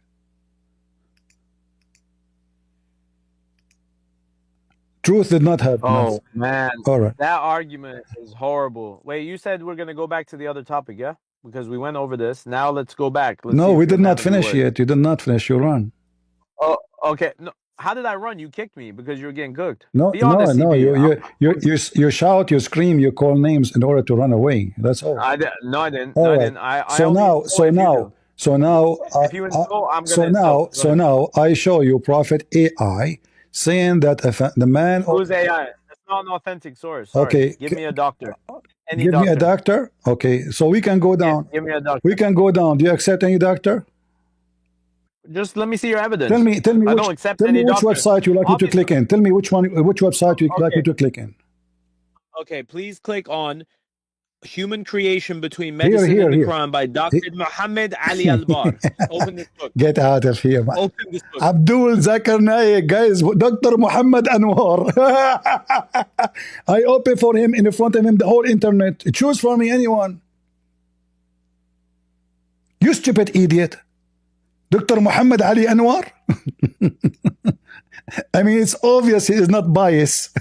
Truth did not have enough. Man. All right. That argument is horrible. Wait, you said we're going to go back to the other topic, yeah? Because we went over this. Now let's go back. No, we did not finish yet. You did not finish your run. Oh, okay. No, how did I run? You kicked me because you were getting cooked. No, you shout, you scream, you call names in order to run away. That's all. I didn't. I didn't. So now I show you Prophet AI saying that the man. Who's AI? That's not an authentic source. Sorry. Okay, give me a doctor. Give me a doctor. Okay, so we can go down. Give me a doctor. We can go down. Do you accept any doctor? Just let me see your evidence. Tell me I don't accept any which website you like me to click in. Tell me which website you like me to click in. Okay, please click on Human Creation Between Medicine and the Quran by Dr. Muhammad Ali Al-Bar. Open this book. Get out of here, man. Open this book. Abdul Zakir Naik, guys. Dr. Muhammad Anwar. I open for him in front of him the whole internet. Choose for me anyone. You stupid idiot. Dr. Muhammad Ali Anwar. I mean, it's obvious he is not biased.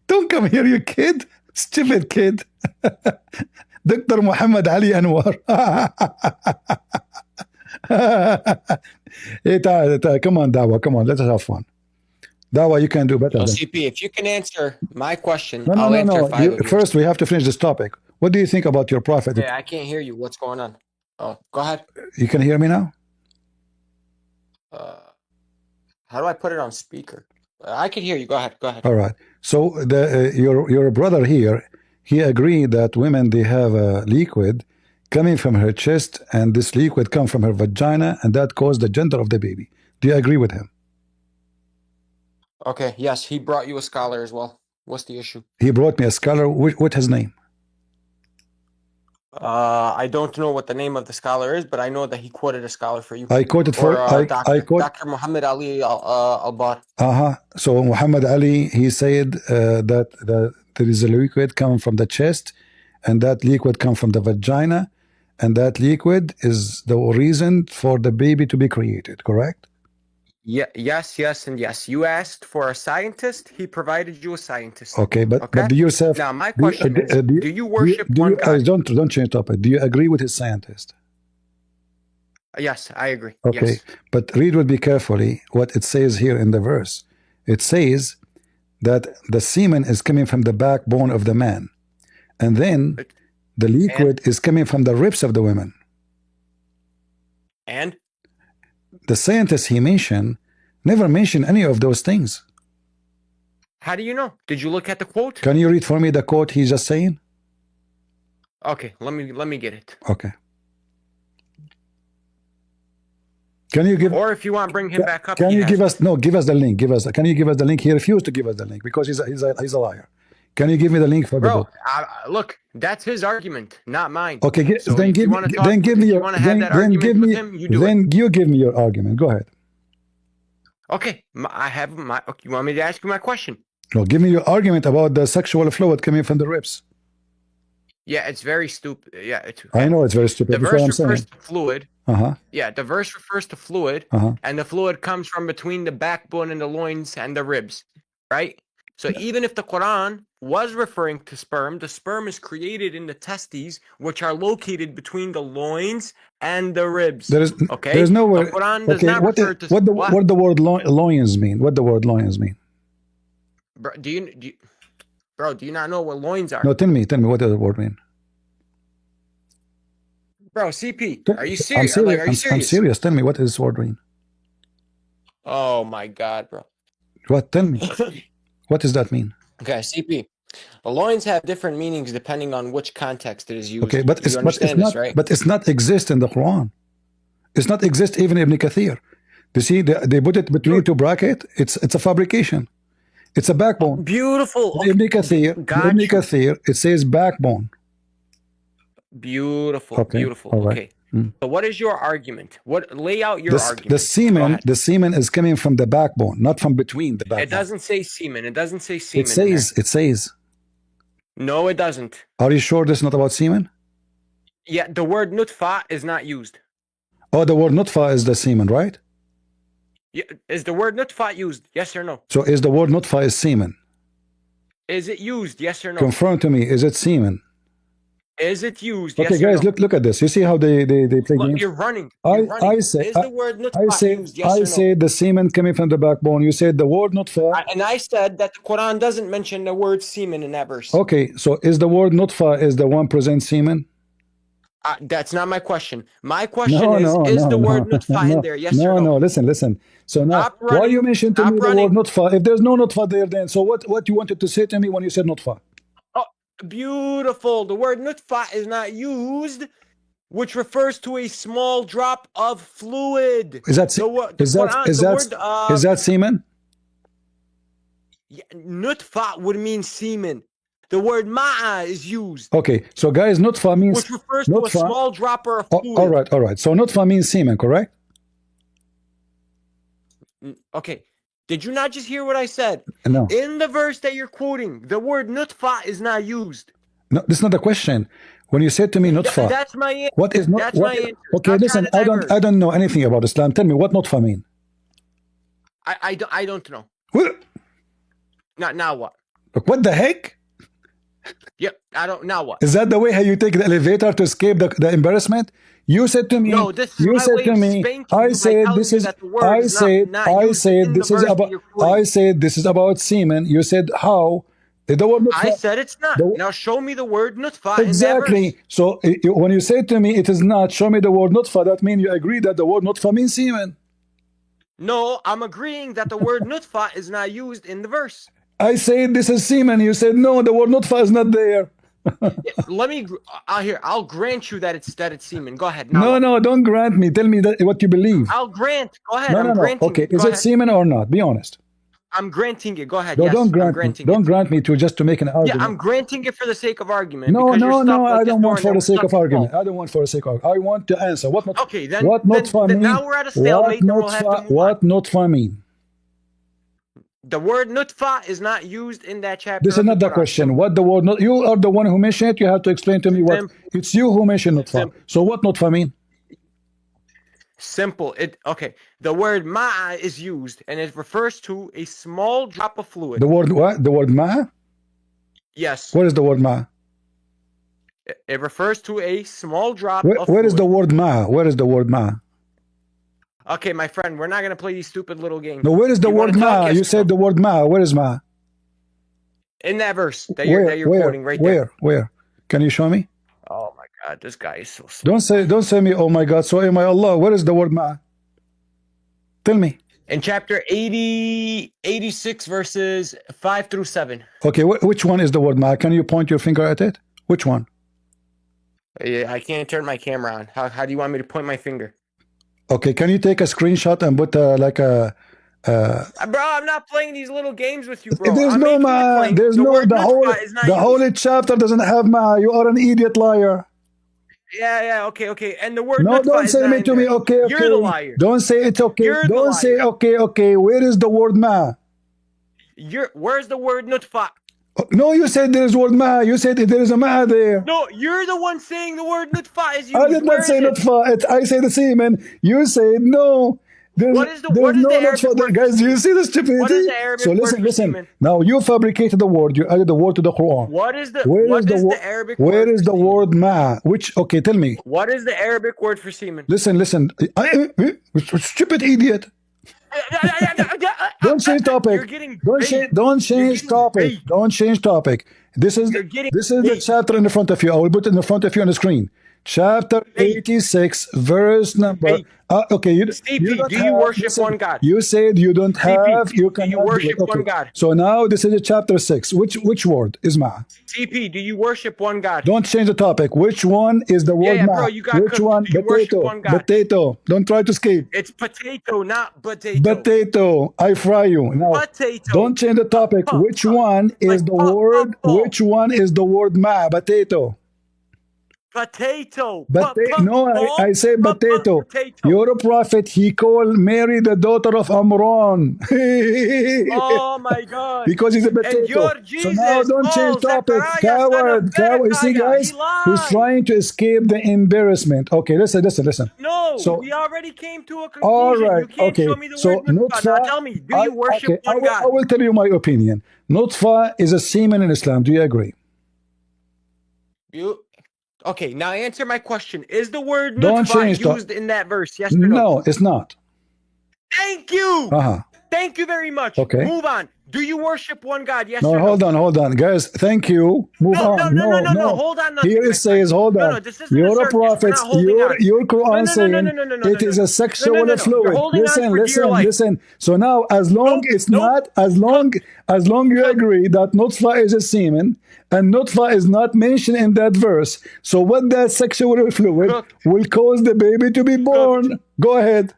Don't come here, you kid. Stupid kid. Dr. Muhammad Ali Anwar. Hey, come on, Dawa. Come on, let us have fun. Dawa, you can do better. CP, if you can answer my question, I'll answer five of yours. First, we have to finish this topic. What do you think about your prophet? Yeah, I can't hear you. What's going on? Oh, go ahead. You can hear me now? How do I put it on speaker? I can hear you. Go ahead. Go ahead. All right. So your brother here, he agreed that women, they have a liquid coming from her chest, and this liquid comes from her vagina, and that caused the gender of the baby. Do you agree with him? Okay. Yes, he brought you a scholar as well. What's the issue? He brought me a scholar. What's his name? I don't know what the name of the scholar is, but I know that he quoted a scholar for you. I quoted for Dr. Muhammad Ali Al-Bar. So Muhammad Ali, he said that there is a liquid coming from the chest, and that liquid comes from the vagina, and that liquid is the reason for the baby to be created, correct? Yeah, yes, and yes. You asked for a scientist. He provided you a scientist. Okay, but do yourself. Now, my question is: do you worship one God? Don't change topic. Do you agree with his scientist? Yes, I agree. Okay, yes. But read with me carefully what it says here in the verse. It says that the semen is coming from the backbone of the man, and then the liquid is coming from the ribs of the women. And the scientists he mentioned never mentioned any of those things. How do you know? Did you look at the quote? Can you read for me the quote he's just saying? Okay, let me get it. Okay. Can you give? Or if you want, bring him back up. Can you give us? No, give us the link. Can you give us the link? He refused to give us the link because he's a liar. Can you give me the link for the book? Look, that's his argument, not mine. Okay, so then give me your. Then give me. Then you give me your argument. Go ahead. Okay, I have my. You want me to ask you my question? No, give me your argument about the sexual fluid coming from the ribs. Yeah, it's very stupid. Yeah, I know it's very stupid. The verse refers to fluid. Yeah, the verse refers to fluid, and the fluid comes from between the backbone and the loins and the ribs, right? So even if the Quran was referring to sperm, the sperm is created in the testes, which are located between the loins and the ribs. There's no word. The Quran does not refer to what the word loins mean. What the word loins mean? Bro, do you not know what loins are? No, tell me what does the word mean? Bro, CP, are you serious? I'm serious. Tell me what does this word mean? Oh my God, bro. What? Tell me. What does that mean? Okay, CP. Loins have different meanings depending on which context it is used. Okay, but it's not exist in the Quran. It's not exist even in Ibn Kathir. You see, they put it between two brackets. It's a fabrication. It's a backbone. Beautiful. Okay. Ibn Kathir, it says backbone. Beautiful. Okay. Beautiful. All right. Okay. So what is your argument? Lay out your argument. The semen is coming from the backbone, not from between the backbone. It doesn't say semen. It doesn't say semen. It says. No, it doesn't. Are you sure this is not about semen? Yeah, the word nutfa is not used. Oh, the word nutfa is the semen, right? Yeah, is the word nutfa used? Yes or no? So is the word nutfa is semen? Is it used? Yes or no? Confirm to me. Is it semen? Is it used? Okay, yes guys, or no? look at this. You see how they play games? You're running. I say, is the word nutfa used? Yes or no? I say the semen coming from the backbone. You said the word nutfa. And I said that the Quran doesn't mention the word semen in that verse. Okay, so is the word nutfa is the one present semen? That's not my question. My question is the word nutfa in there? Yes or no? No, listen. So now, why you mentioned to me the word nutfa? If there's no nutfa there, then so what you wanted to say to me when you said nutfa? Oh, beautiful. The word nutfa is not used, which refers to a small drop of fluid. Is that semen? Yeah, nutfa would mean semen. the word ma'a is used. Okay, so guys, nutfa means... Which refers to a small dropper of fluid. All right. So nutfa means semen, correct? Okay. Did you not just hear what I said? No. In the verse that you're quoting, the word nutfa is not used. No, this is not a question. When you said to me nutfa, that's my answer. What is not? That's what, my answer. Okay, listen. I don't know anything about Islam. Tell me what nutfa mean. I don't know. What? Now what? What the heck? Yep, I don't. Now what? Is that the way how you take the elevator to escape the embarrassment? You said to me. No, this is you my said way to of me. spanking I said you this is. that the word I is said. not I used said in this the is verse about. that you're quoting. I said this is about semen. You said how? The word nutfa, I said it's not. Now show me the word nutfa exactly. in that verse. So when you say to me it is not, show me the word nutfa. That means you agree that the word nutfa means semen. No, I'm agreeing that the word nutfa is not used in the verse. I said this is semen. You said no, the word nutfa is not there. Let me. I'll grant you that it's semen. Go ahead. No, don't grant me. Tell me what you believe. I'll grant. Go ahead. No. Okay, is it semen or not? Be honest. I'm granting it. Go ahead. No, yes, don't grant me. Don't grant me just to make an argument. Yeah, I'm granting it for the sake of argument. No. Like I don't want for the sake of argument. I don't want for the sake of. I want to answer. What not? Okay, then. What nutfa mean? Now we're at a stalemate. What nutfa mean? The word nutfa is not used in that chapter. This is not the question. What the word? You are the one who mentioned it. You have to explain to me what. It's you who mentioned nutfa. So what nutfa mean? Simple. Okay. The word ma'a is used, and it refers to a small drop of fluid. The word what? The word ma'a? Yes. What is the word ma'a? It refers to a small drop of fluid. Where is the word ma'a? Where is the word ma'a? Okay, my friend, we're not gonna play these stupid little games. No, where is the word ma'a? You said the word ma'a. Where is ma'a? In that verse that you're quoting right there. Where? Can you show me? Oh my God, this guy is so slow. Don't say me, oh my God, so am I Allah. Where is the word ma'a? Tell me. In chapter 86, verses 5 through 7. Okay, which one is the word ma'a? Can you point your finger at it? Which one? Yeah, I can't turn my camera on. How do you want me to point my finger? Okay, can you take a screenshot and put like a... Bro, I'm not playing these little games with you, bro. There's no ma'a. There's the whole chapter doesn't have ma'a. You are an idiot liar. Yeah, okay. And the word no, don't say me to me, okay. You're the liar. Don't say it's okay. Don't say okay. Where is the word ma'a? Where's the word nutfa? No, you said there's word ma'a. You said there is a ma'a there. No, you're the one saying the word nutfa is used. I did not say nutfa. I say the semen. You said no. What is the Arabic word? Guys, do you see the stupidity? What is the Arabic word for listen. semen? Now you fabricated the word. You added the word to the Quran. What is the Arabic word? Where is the word ma'a? Okay, tell me. What is the Arabic word for semen? Listen. Stupid idiot. Don't change topic. Don't change topic. Don't change topic. This is the chapter in front of you. I will put it in front of you on the screen. Chapter 86, verse number. Okay, do you worship one God? You said you don't have. You can worship one God. So now this is chapter 6. Which word is ma'a? TP, do you worship one God? Don't change the topic. Which one is the word ma'a? Bro, you got which one? Potato. Don't try to escape. It's potato, not potato. Potato. I fry you. Now, potato. Don't change the topic. Which one is the word? Which one is the word ma'a? Potato. Potato. No, I say potato. You're a prophet. He called Mary the daughter of Amran. Oh my God. Because he's a potato. And your Jesus, so now don't change topic. Coward. You see, guys, he's trying to escape the embarrassment. Okay, listen. No, we already came to a conclusion. All right, you can't show me the word nutfa. Now tell me, do you worship one God? I will tell you my opinion. Nutfa is a semen in Islam. Do you agree? Okay, now answer my question. Is the word nutfa used in that verse? Yes or no? No, it's not. Thank you. Thank you very much. Okay. Move on. Do you worship one God? Yes or no? Hold on. Guys, thank you. Move on. No. Hold on. Here it says, hold on. You're a prophet. Your Quran saying it is a sexual fluid. Listen. So now, as long you agree that nutfa is a semen, and nutfa is not mentioned in that verse, so what that sexual fluid will cause the baby to be born? Go ahead.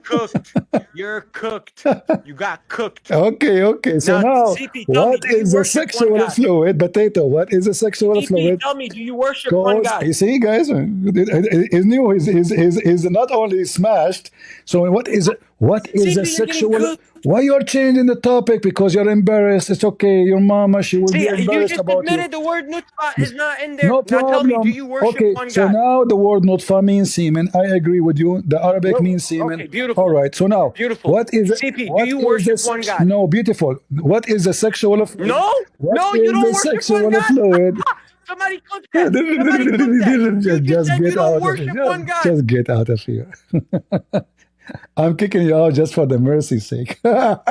Cooked. You're cooked. You got cooked. Okay. So now, CP, what is a sexual fluid? Potato, what is a sexual fluid? Tell me, do you worship one God? You see, guys, his new is not only smashed. So what is a sexual? Why you're changing the topic? Because you're embarrassed. It's okay. Your mama, she will be embarrassed you just about admitted you. the word nutfa is not in there. No Now tell me, do problem. you worship one God? So now the word nutfa means semen. I agree with you. The Arabic means semen. Okay, beautiful. All right. So now, beautiful. what is CP, do you worship one God? No, beautiful. What is the sexual fluid? No, you don't worship one God. Fluid? Somebody cook that. Somebody cook that. You just said you don't worship one God. Just get out of here. I'm kicking you out just for the mercy's sake. Now,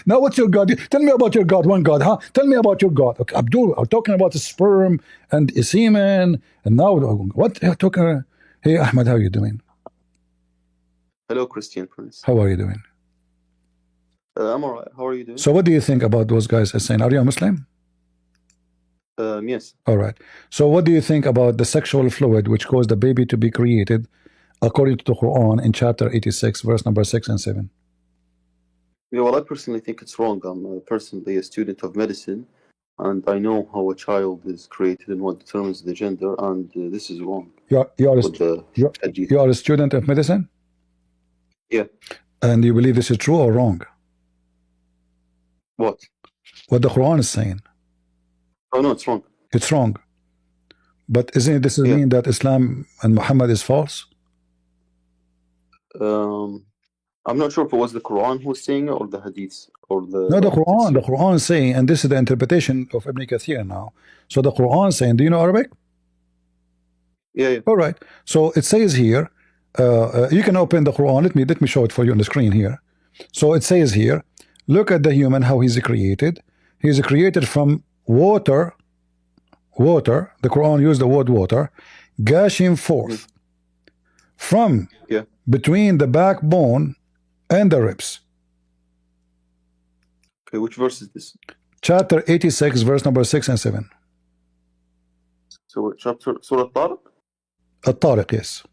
what's your God? Tell me about your God. One God, huh? Tell me about your God. Okay, Abdul, I'm talking about the sperm and semen. And now, what? Talking? Hey, Ahmed, how are you doing? Hello, Christian Prince. How are you doing? I'm all right. How are you doing? So what do you think about those guys saying, are you a Muslim? Yes. All right. So what do you think about the sexual fluid which caused the baby to be created according to the Quran in chapter 86, verse number 6 and 7? Yeah, well, I personally think it's wrong. I'm personally a student of medicine, and I know how a child is created and what determines the gender, and this is wrong. You are a student of medicine? Yeah. And you believe this is true or wrong? What? What the Quran is saying. Oh, no, it's wrong. It's wrong. But isn't this mean that Islam and Muhammad is false? I'm not sure if it was the Quran who was saying it or the Hadiths or the. No, the Quran. The Quran is saying, and this is the interpretation of Ibn Kathir now. So the Quran is saying, do you know Arabic? Yeah. All right. So it says here, you can open the Quran. Let me show it for you on the screen here. So it says here, look at the human, how he's created. He's created from water. The Quran used the word water, gushing forth from between the backbone and the ribs. Okay, which verse is this? Chapter 86, verse number 6 and 7. So chapter Surah Tariq? At-Tariq, yes.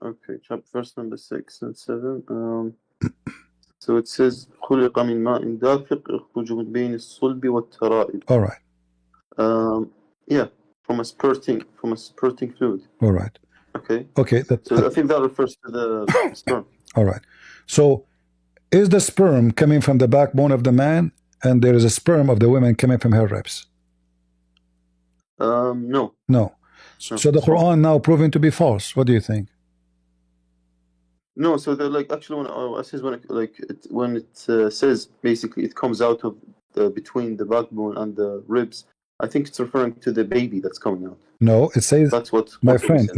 Okay, chapter verse number 6 and 7. So it says خلق من ماء دافق يخرج من بين الصلب والترائب. All right. Yeah, from a spurting fluid. All right. Okay. So I think that refers to the sperm. All right. So is the sperm coming from the backbone of the man, and there is a sperm of the woman coming from her ribs? No. So the Quran now proving to be false. What do you think? No. So they're actually when it says basically it comes out of between the backbone and the ribs. I think it's referring to the baby that's coming out. No, it says that's what. My friend,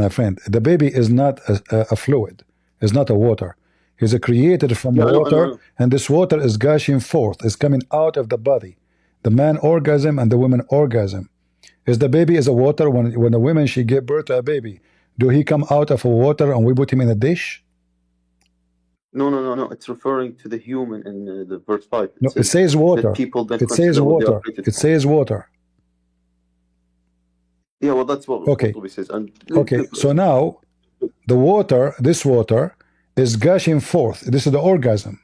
the baby is not a fluid. It's not a water. He's created from water, and this water is gushing forth. It's coming out of the body. The man orgasm and the woman orgasm. Is the baby is a water when a woman she gave birth to a baby? Do he come out of a water and we put him in a dish? No. It's referring to the human in the verse 5. It says water. It says water. It says water. Yeah, well, that's what it says. So now, this water is gushing forth. This is the orgasm.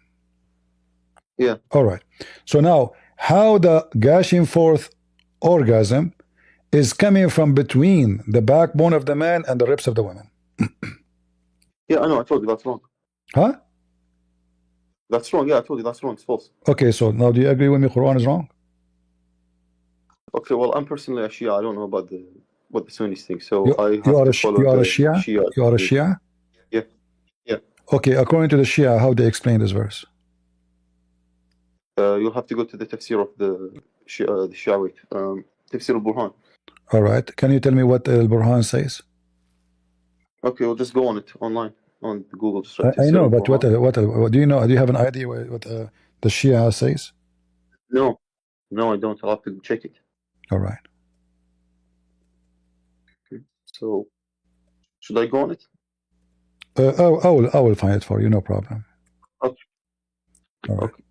Yeah. All right. So now, how the gushing forth orgasm is coming from between the backbone of the man and the ribs of the woman. Yeah, I know. I told you that's wrong. Huh? That's wrong. Yeah, I told you that's wrong. It's false. Okay, so now do you agree with me? Quran is wrong? Okay, well, I'm personally a Shia. I don't know about what the Sunnis think. So you are a Shia? You are a Shia? Yeah. Okay, according to the Shia, how they explain this verse? You'll have to go to the tafsir of the Shiawite, tafsir al-Burhan. All right. Can you tell me what al-Burhan says? Okay, we'll just go on it online on Google. I know, but what do you know? Do you have an idea what the Shia says? No, I don't. I'll have to check it. All right. Okay. So, should I go on it? I will find it for you. No problem. Okay. All right. Okay.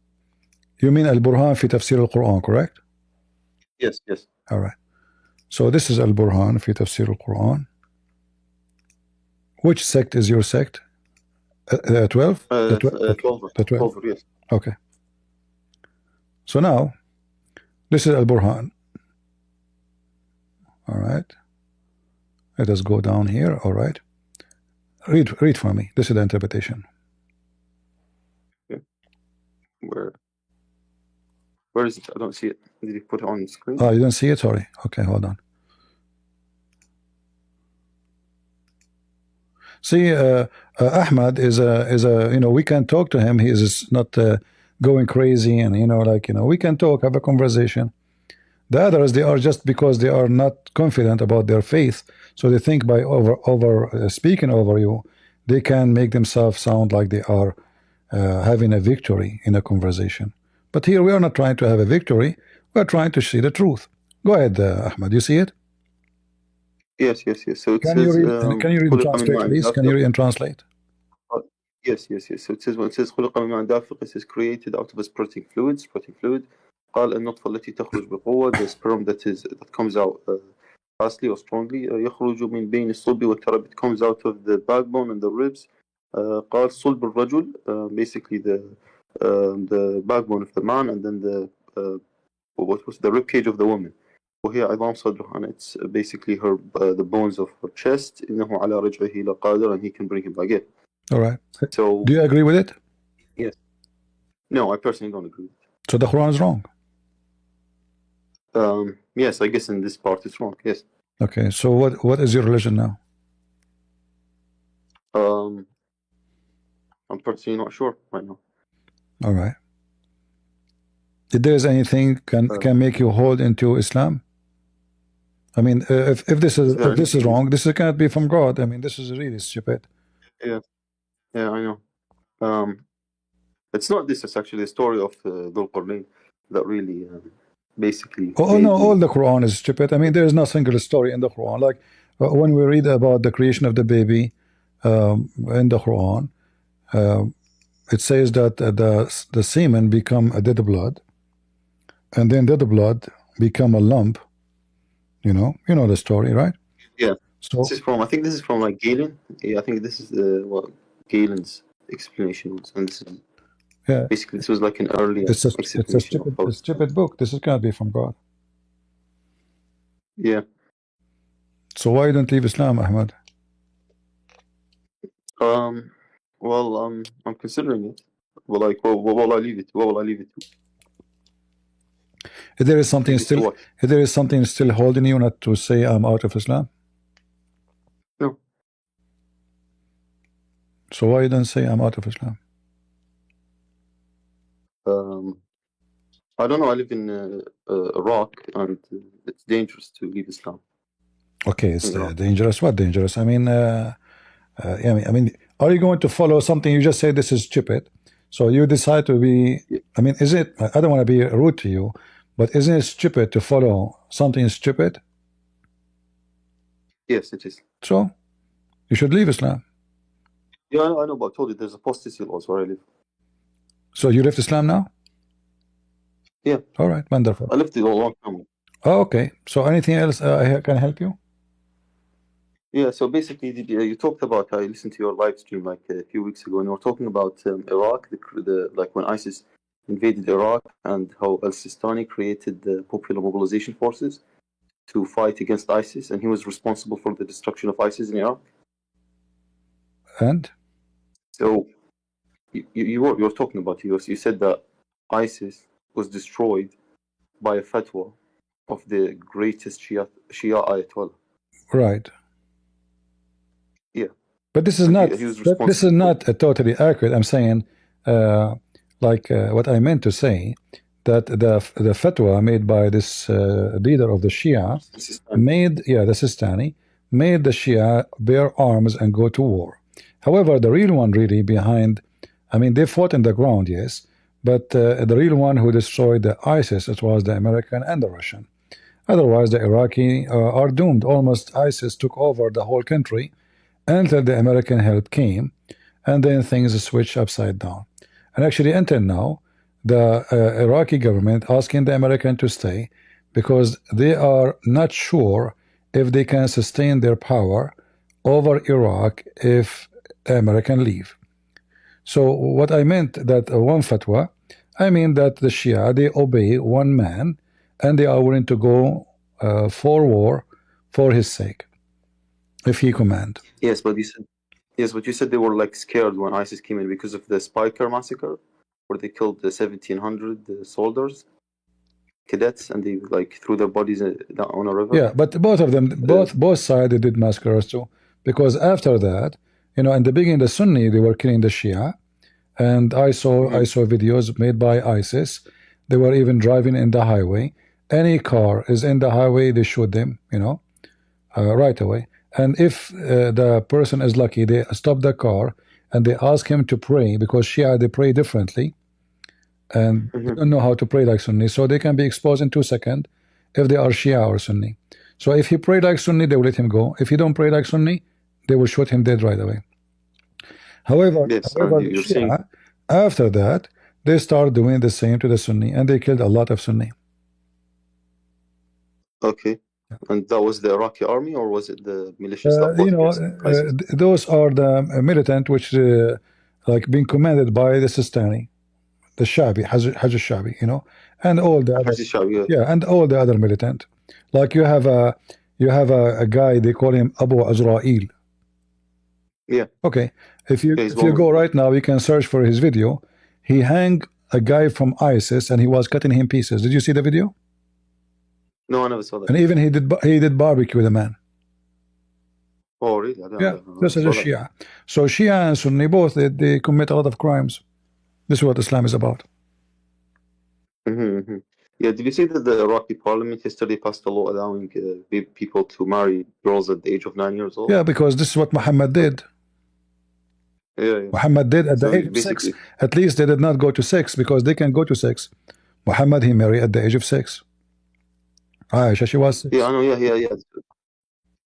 You mean al-Burhan fi tafsir al-Quran, correct? Yes. All right. So this is al-Burhan fi tafsir al-Quran. Which sect is your sect? 12? 12. The 12. 12, yes. Okay. So now, this is Al-Burhan. All right. Let us go down here. All right. Read for me. This is the interpretation. Okay. Where is it? I don't see it. Did you put it on the screen? Oh, you don't see it? Sorry. Okay, hold on. See, Ahmad is a we can talk to him. He is not going crazy, and we can talk, have a conversation. The others, they are just because they are not confident about their faith, so they think by speaking over you, they can make themselves sound like they are having a victory in a conversation. But here we are not trying to have a victory. We are trying to see the truth. Go ahead, Ahmad. You see it? Yes. So it can says, can you read and translate, please? Can you read and translate? Yes. So it says, when it says خلق من ماء دافق, it says created out of a sprouting fluid. قال النطفة التي تخرج بقوة, the sperm that comes out fastly or strongly. يخرج من بين الصلب والتراب, it comes out of the backbone and the ribs. قال صلب الرجل, basically the backbone of the man, and then what was the rib cage of the woman. وهي عظام صدرها, and it's basically her the bones of her chest. إنه على رجعه لقادر, and he can bring him back in. All right. So do you agree with it? Yes. No, I personally don't agree with it. So the Quran is wrong? Yes, I guess in this part it's wrong. Yes. Okay. So what is your religion now? I'm personally not sure right now. All right. If there is anything can make you hold into Islam? I mean, if this is wrong, this cannot be from God. I mean, this is really stupid. Yeah, I know. It's not this. It's actually a story of Dhul Qarnayn that really basically. Oh no, all the Quran is stupid. I mean, there is no single story in the Quran. Like when we read about the creation of the baby in the Quran, it says that the semen become a dead blood, and then dead blood become a lump. You know the story, right? Yeah. So this is from, I think this is from like Galen. Yeah, I think this is what Galen's explanation was, and this is basically this was like an earlier. It's a stupid book. This cannot be from God. Yeah. So why you don't leave Islam, Ahmad? Well, I'm considering it. Well, like, what will I leave it? What will I leave it to? If there is something still holding you not to say I'm out of Islam? No. So why you don't say I'm out of Islam? I don't know. I live in Iraq, and it's dangerous to leave Islam. Okay, it's dangerous. What dangerous? I mean, I mean, are you going to follow something? You just say this is stupid, so you decide to be. I mean, is it? I don't want to be rude to you, but isn't it stupid to follow something stupid? Yes, it is. So you should leave Islam. Yeah, I know, but I told you there's apostasy laws where I live. So you left Islam now? Yeah. All right, wonderful. I left it a long time ago. Oh, okay. So anything else I can help you? Yeah, so basically, you talked about, I listened to your live stream like a few weeks ago, and you were talking about Iraq, like when ISIS invaded Iraq, and how al-Sistani created the Popular Mobilization Forces to fight against ISIS, and he was responsible for the destruction of ISIS in Iraq. And? So you were talking about, you said that ISIS was destroyed by a fatwa of the greatest Shia Ayatollah. Right. Yeah. But this is not totally accurate. I'm saying, what I meant to say, that the fatwa made by this leader of the Shia the Sistani, made the Shia bear arms and go to war. However, the real one really behind, I mean, they fought in the ground, yes, but the real one who destroyed the ISIS, it was the American and the Russian. Otherwise, the Iraqi are doomed. Almost ISIS took over the whole country until the American help came, and then things switched upside down. And actually, until now, the Iraqi government asking the American to stay because they are not sure if they can sustain their power over Iraq if the American leave. So what I meant that one fatwa, I mean that the Shia, they obey one man and they are willing to go for war for his sake, if he command. Yes, but you said they were like scared when ISIS came in because of the Spiker massacre, where they killed the 1,700 soldiers, cadets, and they like threw their bodies down on a river. Yeah, but both of them, both sides, they did massacres too, because after that, you know, in the beginning, the Sunni, they were killing the Shia, and I saw videos made by ISIS. They were even driving in the highway. Any car is in the highway, they shoot them, you know, right away. And if the person is lucky, they stop the car and they ask him to pray, because Shia, they pray differently and they don't know how to pray like Sunni, so they can be exposed in 2 seconds if they are Shia or Sunni. So if he pray like Sunni, they will let him go. If he don't pray like Sunni, they will shoot him dead right away. However, the Shia, after that, they start doing the same to the Sunni, and they killed a lot of Sunni. Okay. And that was the Iraqi army, or was it the militias? You know, those are the militant which like being commanded by the Sistani, the Shabi, Hajj Shabi, you know, and all the other, and all the other militant. Like you have a guy, they call him Abu Azrael. Yeah. Okay. If you go right now, you can search for his video. He hanged a guy from ISIS and he was cutting him pieces. Did you see the video? No, I never saw that. And even he did barbecue the man. Oh, really? Yeah, this is a Shia. So Shia and Sunni both, they commit a lot of crimes. This is what Islam is about. Yeah, did you see that the Iraqi parliament yesterday passed a law allowing people to marry girls at the age of 9 years old? Yeah, because this is what Muhammad did. Yeah. Muhammad did at the age of 6. At least they did not go to 6, because they can go to 6. Muhammad, he married at the age of 6. Aisha, she was 6. Yeah, I know, yeah.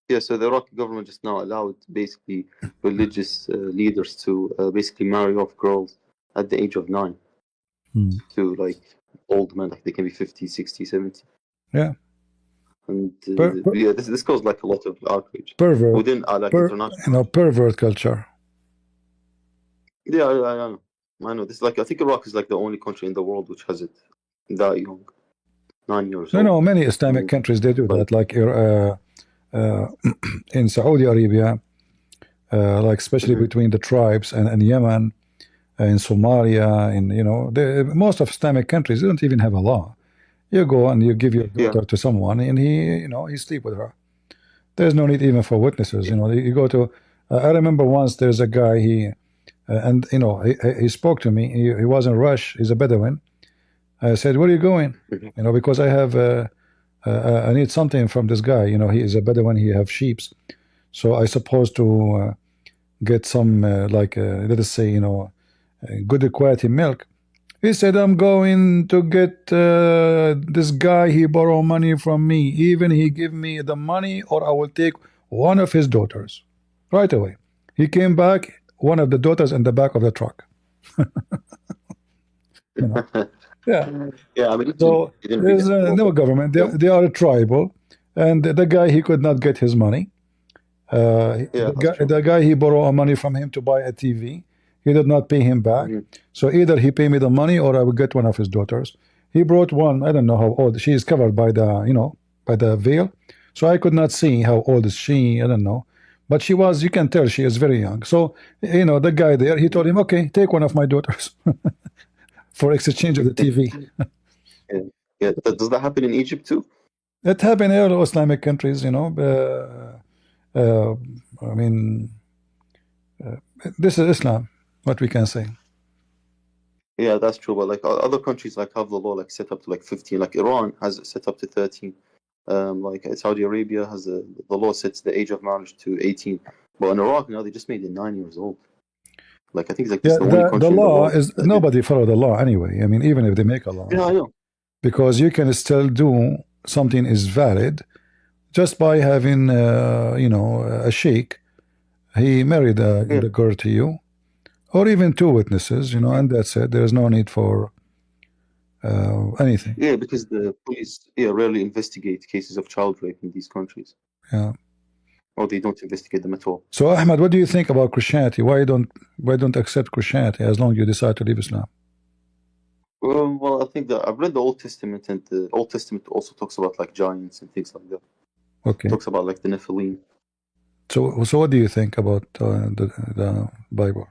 Yeah, so the Iraqi government just now allowed basically religious leaders to basically marry off girls at the age of 9 to like old men, like they can be 50, 60, 70. Yeah. And yeah, this caused like a lot of outrage within like international. You know, pervert culture. Yeah, I know. This is like, I think Iraq is like the only country in the world which has it that young, 9 years old. No, many Islamic countries, they do that. Like in Saudi Arabia, like especially between the tribes, and Yemen, in Somalia, in, you know, most of Islamic countries, they don't even have a law. You go and you give your daughter to someone, and he sleep with her. There's no need even for witnesses. You know, you go to. I remember once there's a guy, and you know, he spoke to me. He was in Rush. He's a Bedouin. I said, "Where are you going?" You know, because I have I need something from this guy. You know, he is a Bedouin. He have sheep, so I supposed to get some like let us say, you know, good quality milk. He said, "I'm going to get this guy. He borrow money from me. Even he give me the money, or I will take one of his daughters." Right away, he came back. One of the daughters in the back of the truck. You know? Yeah. I mean, so there's no government. They are tribal, and the guy, he could not get his money. The guy, he borrowed money from him to buy a TV. He did not pay him back. So either he pay me the money, or I will get one of his daughters. He brought one. I don't know how old. She is covered by the, you know, by the veil, so I could not see how old is she. I don't know, but she was. You can tell she is very young. So you know, the guy there, he told him, "Okay, take one of my daughters." For exchange of the TV. Yeah. Does that happen in Egypt too? It happened in all Islamic countries, you know. I mean, this is Islam, what we can say. Yeah, that's true. But like other countries, like have the law like set up to like 15. Like Iran has it set up to 13. Like Saudi Arabia has the law sets the age of marriage to 18. But in Iraq now they just made it 9 years old. Like I think it's like the law is nobody follow the law anyway. I mean, even if they make a law, yeah, I know, because you can still do something is valid just by having you know, a sheikh. He married the girl to you, or even 2 witnesses, you know, and that's it. There is no need for anything. Yeah, because the police rarely investigate cases of child rape in these countries. Yeah. or they don't investigate them at all. So Ahmed, what do you think about Christianity? Why don't accept Christianity as long as you decide to leave Islam? Well, I think that I've read the Old Testament, and the Old Testament also talks about like giants and things like that. Okay. It talks about like the Nephilim. So what do you think about the Bible?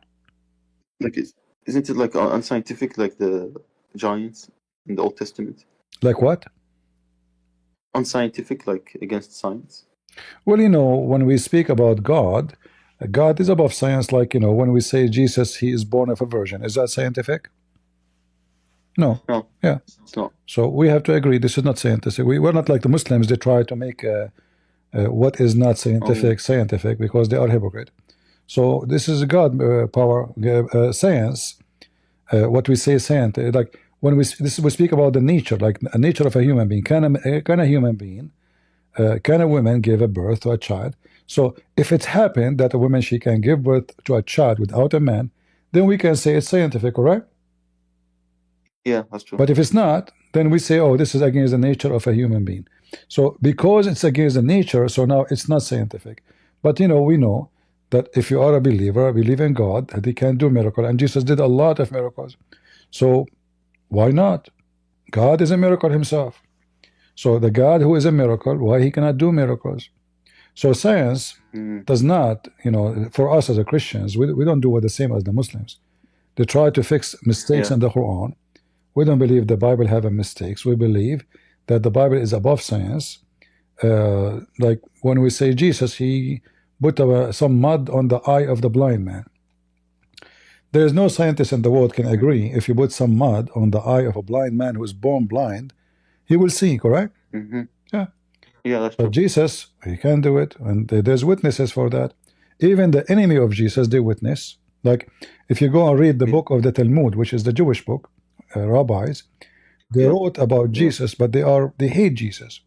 Like, isn't it like unscientific, like the giants in the Old Testament? Like what? Unscientific, like against science. Well, when we speak about God, God is above science. Like, when we say Jesus, he is born of a virgin, is that scientific? No. No. Yeah. It's not. So we have to agree this is not scientific. We're not like the Muslims. They try to make what is not scientific because they are hypocrite. So this is God power science. What we say science, like when we speak about the nature, like a nature of a human being. Can a human being, can a woman give a birth to a child? So if it happened that a woman, she can give birth to a child without a man, then we can say it's scientific, correct? Yeah, that's true. But if it's not, then we say, oh, this is against the nature of a human being. So because it's against the nature, so now it's not scientific. But we know that if you are a believer, believe in God, that he can do miracles, and Jesus did a lot of miracles. So why not? God is a miracle himself. So the God who is a miracle, why he cannot do miracles? So science does not, for us as a Christians, we don't do what the same as the Muslims. They try to fix mistakes in the Quran. We don't believe the Bible have mistakes. We believe that the Bible is above science. Like when we say Jesus, he put some mud on the eye of the blind man. There is no scientist in the world can agree if you put some mud on the eye of a blind man who is born blind, he will see, correct? Yeah. Yeah, that's true. But Jesus, he can do it, and there's witnesses for that. Even the enemy of Jesus, they witness. Like if you go and read the book of the Talmud, which is the Jewish book, rabbis, they wrote about Jesus, but they hate Jesus.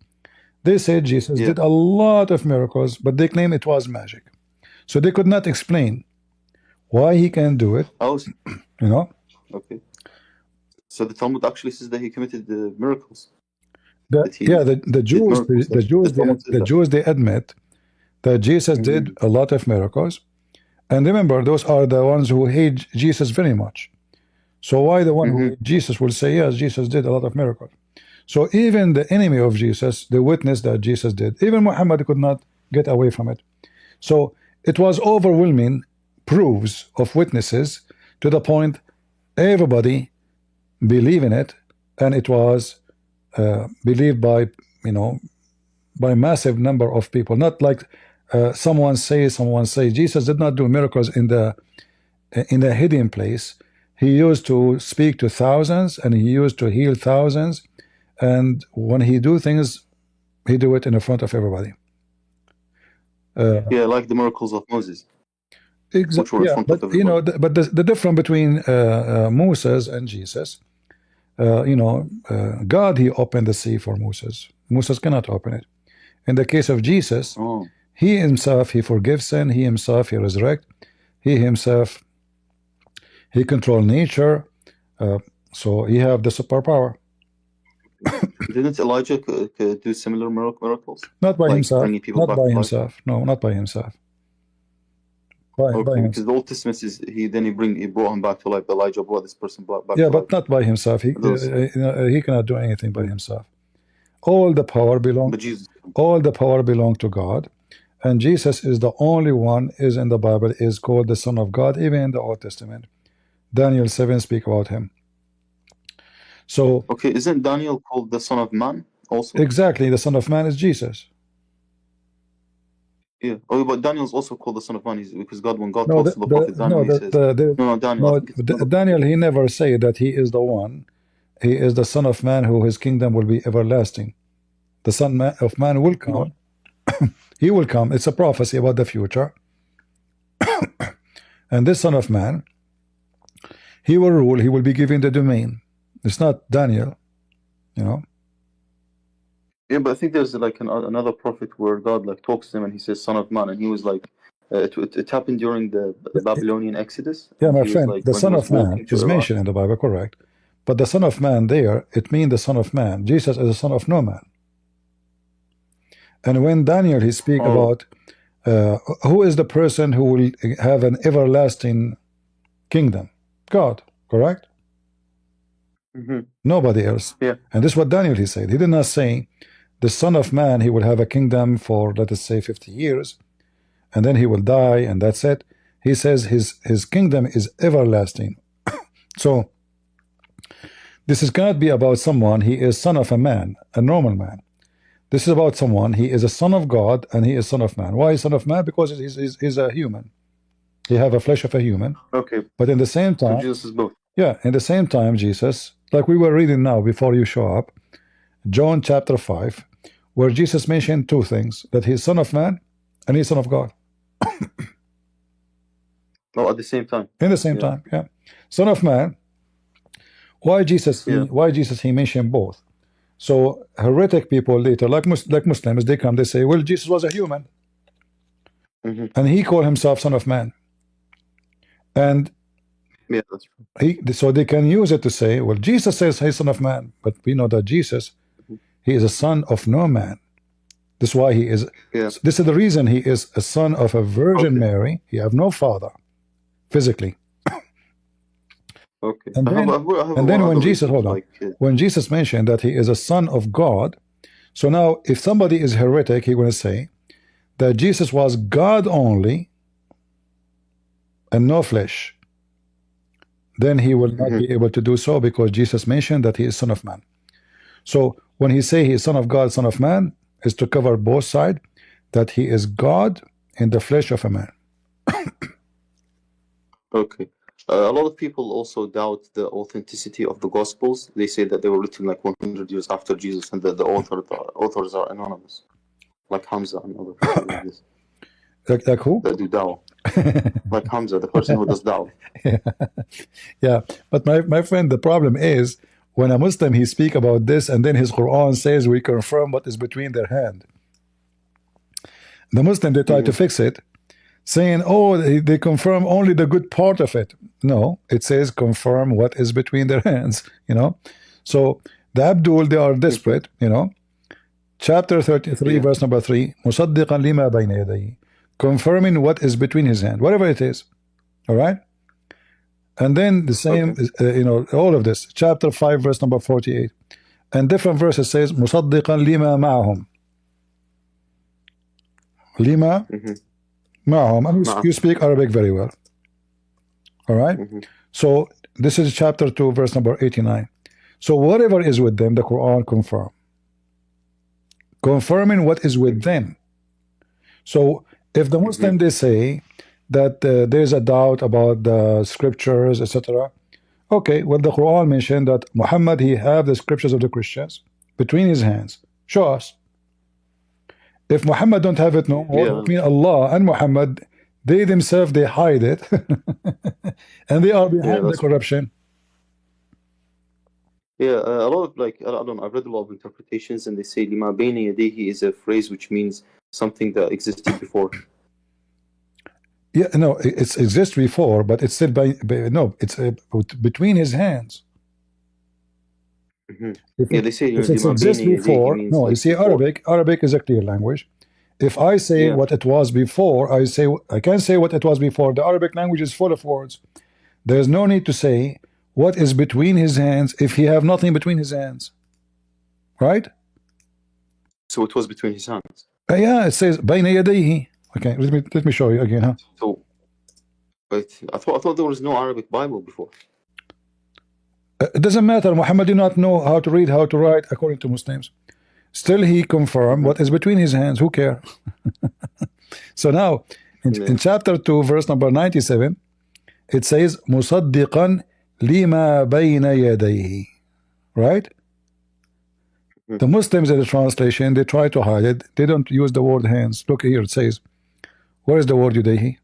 They said Jesus did a lot of miracles, but they claim it was magic. So they could not explain why he can do it. Okay. So the Talmud actually says that he committed the miracles. The Jews they admit that Jesus did a lot of miracles, and remember, those are the ones who hate Jesus very much. So why the one who hates Jesus will say, yes, Jesus did a lot of miracles? So even the enemy of Jesus, they witnessed that Jesus did. Even Muhammad could not get away from it. So it was overwhelming proofs of witnesses to the point everybody believed in it, and it was believed by by massive number of people. Not like someone say Jesus did not do miracles in the hidden place. He used to speak to thousands, and he used to heal thousands, and when he do things, he do it in the front of everybody. Like the miracles of Moses. Exactly. Yeah, but the difference between Moses and Jesus, God, he opened the sea for Moses. Moses cannot open it. In the case of Jesus, he himself, he forgives sin. He himself, he resurrect. He himself, he control nature. So he have the superpower. Didn't Elijah do similar miracles? Not by himself. Not by himself. No, not by himself. Because the Old Testament says he brought him back to life. Elijah brought this person back. Yeah, but not by himself. He cannot do anything by himself. All the power belongs to God, and Jesus is the only one is in the Bible is called the Son of God. Even in the Old Testament, Daniel 7 speak about him. So isn't Daniel called the Son of Man also? Exactly, the Son of Man is Jesus. Yeah. But Daniel's also called the Son of Man because when God talks to the prophet Daniel, he says, Daniel, he never said that he is the one. He is the Son of Man who his kingdom will be everlasting. The Son of Man will come. He will come. It's a prophecy about the future. And this Son of Man, he will rule. He will be given the domain. It's not Daniel, Yeah, but I think there's like another prophet where God like talks to him and he says Son of Man, and he was like it happened during the Babylonian Exodus. Yeah, my friend, the Son of Man is mentioned in the Bible, correct? But the Son of Man there, it means the Son of Man. Jesus is the Son of no man. And when Daniel he speak about who is the person who will have an everlasting kingdom? God, correct? Nobody else. Yeah. And this is what Daniel he said. He did not say the Son of Man, he will have a kingdom for, let us say, 50 years, and then he will die, and that's it. He says his kingdom is everlasting. So this is cannot be about someone, he is son of a man, a normal man. This is about someone, he is a son of God, and he is son of man. Why son of man? Because he's a human. He have a flesh of a human. Okay. But in the same time, so Jesus is both. Yeah, in the same time, Jesus, like we were reading now before you show up, John chapter 5, where Jesus mentioned two things, that he's son of man and he's son of God. No, at the same time. In the same time, yeah. Son of man. Why Jesus? Why Jesus? He mentioned both. So heretic people later, like Muslims, they come, they say, well, Jesus was a human, and he called himself son of man, and yeah, that's true. So they can use it to say, well, Jesus says he's son of man, but we know that Jesus, he is a son of no man. This is why he is. This is the reason he is a son of a Virgin Mary. He have no father, physically. Okay. And then when Jesus, hold on, when Jesus mentioned that he is a son of God, so now if somebody is heretic, he's going to say that Jesus was God only and no flesh. Then he will not be able to do so, because Jesus mentioned that he is son of man. So when he say he is son of God, son of man, is to cover both sides, that he is God in the flesh of a man. Okay. A lot of people also doubt the authenticity of the Gospels. They say that they were written like 100 years after Jesus, and that the authors are anonymous, like Hamza and other people like this. Like who? That do dawah. Like Hamza, the person who does dawah. Yeah, but my friend, the problem is when a Muslim he speak about this, and then his Quran says we confirm what is between their hand. The Muslim, they try to fix it, saying, oh, they confirm only the good part of it. No, it says confirm what is between their hands, you know. So the Abdul, they are desperate, you know. Chapter 33, verse number 3, مُصَدِّقًا لِمَا بَيْنَ يَدَيْهِ, confirming what is between his hand, whatever it is. All right. And then the same, you know, all of this. Chapter 5, verse number 48. And different verses says, مُصَدِّقًا لِمَا مَعَهُمْ. Lima ma'ahum. And you speak Arabic very well. All right. So this is chapter 2, verse number 89. So whatever is with them, the Quran confirming what is with them. So if the Muslim they say that there's a doubt about the scriptures, etc. Okay, well the Quran mentioned that Muhammad he have the scriptures of the Christians between his hands. Show us. If Muhammad don't have it no more, between Allah and Muhammad, they themselves they hide it, and they are behind the corruption. Yeah, a lot of, like, I don't know, I've read a lot of interpretations, and they say lima bayna yadayhi is a phrase which means something that existed before. Yeah, no, it exists before, but it's said no, it's between his hands. Yeah, they say if it exists before. No, like you see, before. Arabic is a clear language. If I say what it was before, I can say what it was before. The Arabic language is full of words. There's no need to say what is between his hands if he have nothing between his hands, right? So it was between his hands. Yeah, it says bayna yadayhi. Okay, let me show you again, huh? So, but I thought there was no Arabic Bible before. It doesn't matter. Muhammad did not know how to read, how to write, according to Muslims. Still, he confirmed what is between his hands. Who cares? So now, in chapter 2, verse number 97, it says, مُصَدِّقًا لِمَا بَيْنَ يَدَيْهِ. Right? The Muslims in the translation, they try to hide it. They don't use the word hands. Look here, it says, where is the word yadayhi?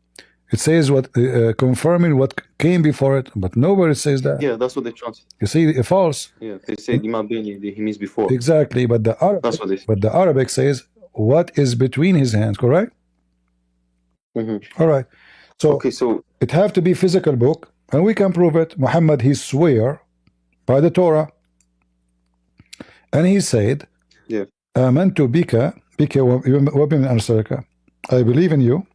It says what confirming what came before it, but nowhere it says that. Yeah, that's what they translate. You see, false. Yeah, they say lima bayna yadayhi, he means before. Exactly, but the Arabic, that's what they say. But the Arabic says what is between his hands, correct? All right. So, so it have to be physical book, and we can prove it. Muhammad he swear by the Torah, and he said, "Amantu bika wa biman arsalaka." I believe in you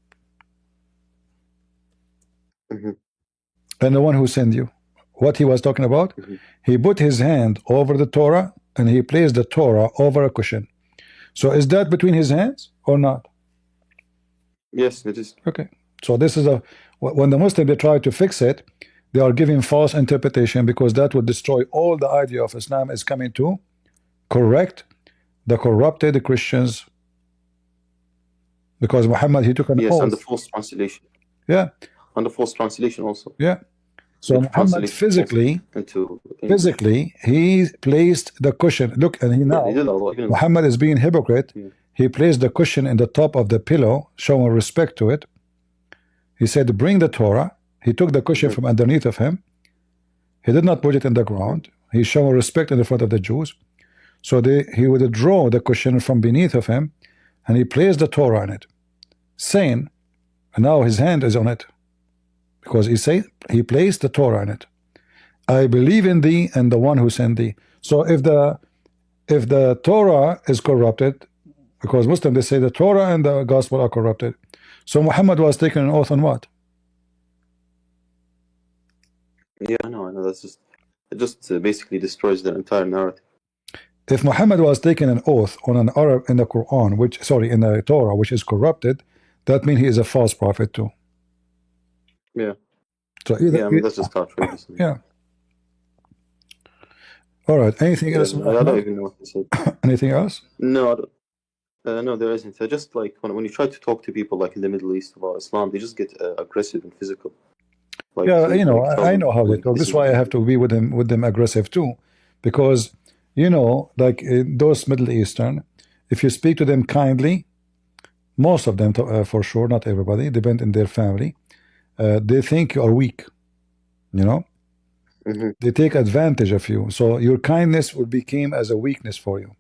and the one who sent you. What he was talking about? He put his hand over the Torah and he placed the Torah over a cushion. So is that between his hands or not? Yes, it is. Okay. So this is when the Muslim they try to fix it, they are giving false interpretation because that would destroy all the idea of Islam is coming to correct the corrupted Christians. Because Muhammad he took an oath. Yes, and the false translation. Yeah. And the false translation also. Yeah. So Muhammad physically he placed the cushion. Look, and he now Muhammad is being hypocrite. He placed the cushion in the top of the pillow, showing respect to it. He said, bring the Torah. He took the cushion from underneath of him. He did not put it in the ground. He showed respect in the front of the Jews. So he would draw the cushion from beneath of him and he placed the Torah in it, saying, and now his hand is on it. Because he placed the Torah in it. I believe in thee and the one who sent thee. So if the Torah is corrupted, because Muslims they say the Torah and the gospel are corrupted. So Muhammad was taking an oath on what? Yeah, I know. That's just basically destroys the entire narrative. If Muhammad was taking an oath on an Arab in the Quran, in the Torah, which is corrupted, that means he is a false prophet too. Yeah. So that's just outrageous. Yeah. All right. Anything else? I don't even know what to say. Anything else? No, no, there isn't. Just like when you try to talk to people like in the Middle East about Islam, they just get aggressive and physical. Like, yeah, I know how they talk. This is why I have to be with them aggressive too, because like those Middle Eastern, if you speak to them kindly, most of them for sure, not everybody, depend on their family. They think you are weak, They take advantage of you. So your kindness will become as a weakness for you.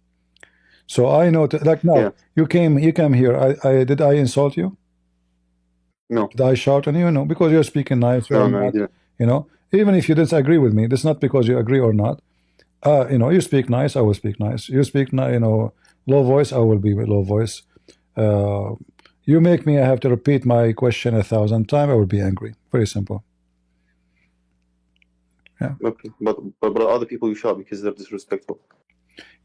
So I know, like now, you came here. Did I insult you? No. Did I shout on you? No, because you're speaking nice. No, even if you disagree with me, that's not because you agree or not. You speak nice, I will speak nice. You speak, low voice, I will be with low voice. You make me, I have to repeat my question 1,000 times, I will be angry. Very simple. Yeah. Okay, but other people you shout because they're disrespectful.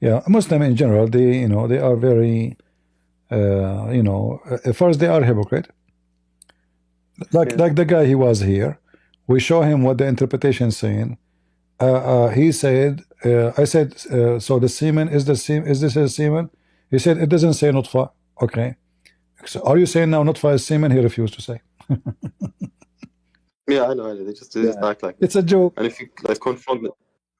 Yeah, Muslim in general, they are very, first they are hypocrite. Like the guy he was here, we show him what the interpretation is saying. He said, I said, so the semen is the semen. Is this a semen? He said it doesn't say nutfa. Okay. So are you saying now nutfa is semen? He refused to say. Yeah, I know. They just act like it's a joke. And if you confront them,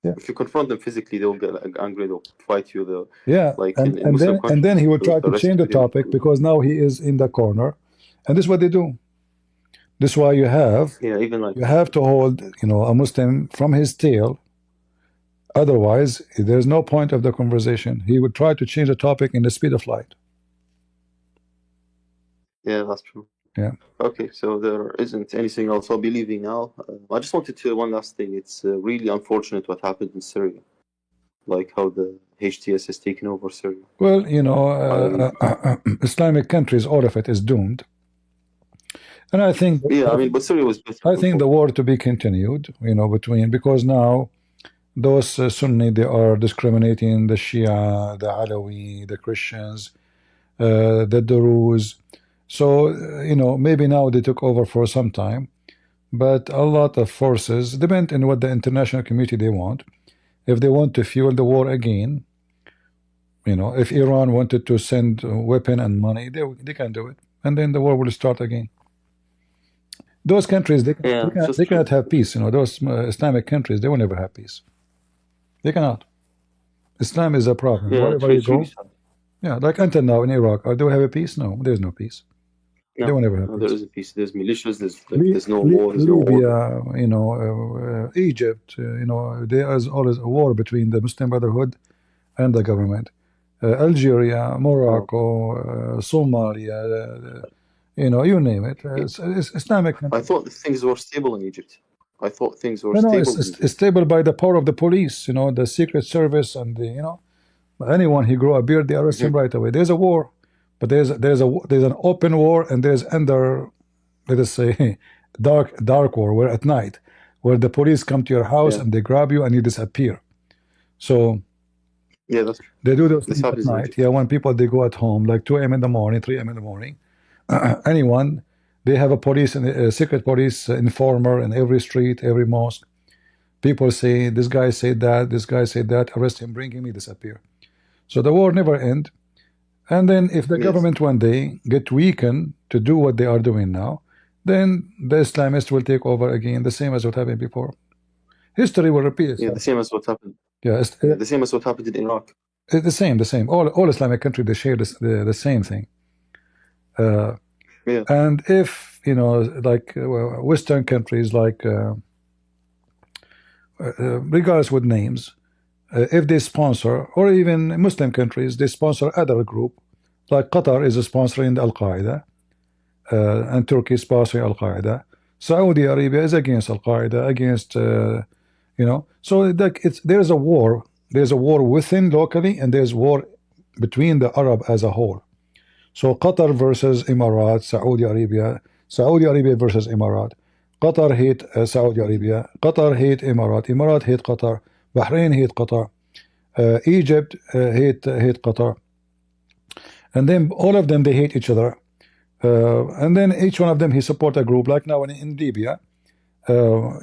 if you confront them physically, they'll get angry. They'll fight you. And then he will try to change the topic because now he is in the corner, and this is what they do. This is why you have you have to hold a Muslim from his tail. Otherwise, there's no point of the conversation. He would try to change the topic in the speed of light. Yeah, that's true. Yeah. Okay, so there isn't anything else. I'll be leaving now. I just wanted to one last thing. It's really unfortunate what happened in Syria, like how the HTS has taken over Syria. Well, Islamic countries, all of it is doomed. And I think, but Syria was better. I think the war to be continued, because now those Sunni, they are discriminating the Shia, the Alawi, the Christians, the Druze. So, maybe now they took over for some time, but a lot of forces, depend on what the international community they want. If they want to fuel the war again, if Iran wanted to send weapon and money, they can do it. And then the war will start again. Those countries, they cannot have peace. Those Islamic countries, they will never have peace. They cannot. Islam is a problem. Wherever you go. Yeah, like until now in Iraq, do we have a peace? No, there's no peace. No, they will never have peace. There isn't peace. There's militias. There's no war. There's Libya, Egypt. There is always a war between the Muslim Brotherhood and the government. Algeria, Morocco, Somalia. You name it. It's Islamic. I thought things were stable in Egypt. I thought things were stable. It's stable by the power of the police. The Secret Service and anyone who grow a beard, they arrest him right away. There's a war But there's an open war, and there's under, let us say, dark war, where at night, where the police come to your house and they grab you and you disappear. So yeah, that's true. They do those things at night. Yeah, when people they go at home, like 2 a.m. in the morning, 3 a.m. in the morning. Anyone, they have a police and a secret police informer in every street, every mosque. People say this guy said that, this guy said that. Arrest him, bring him, he disappear. So the war never end. And then if the government one day get weakened to do what they are doing now, then the Islamists will take over again, the same as what happened before. History will repeat itself. Yeah, the same as what happened. Yeah, the same as what happened in Iraq. The same. All Islamic countries, they share the same thing. And if, you know, like Western countries, like regardless with names, if they sponsor, or even Muslim countries, they sponsor other group, like Qatar is sponsoring Al-Qaeda, and Turkey is sponsoring Al-Qaeda. Saudi Arabia is against Al-Qaeda, against, you know, so like there's a war. There's a war within locally, and there's war between the Arab as a whole. So Qatar versus Emirat, Saudi Arabia versus Emirat. Qatar hate Saudi Arabia, Qatar hate Emirat, Emirat hate Qatar, Bahrain hate Qatar, Egypt hate Qatar, and then all of them they hate each other, and then each one of them he support a group. Like now in Libya,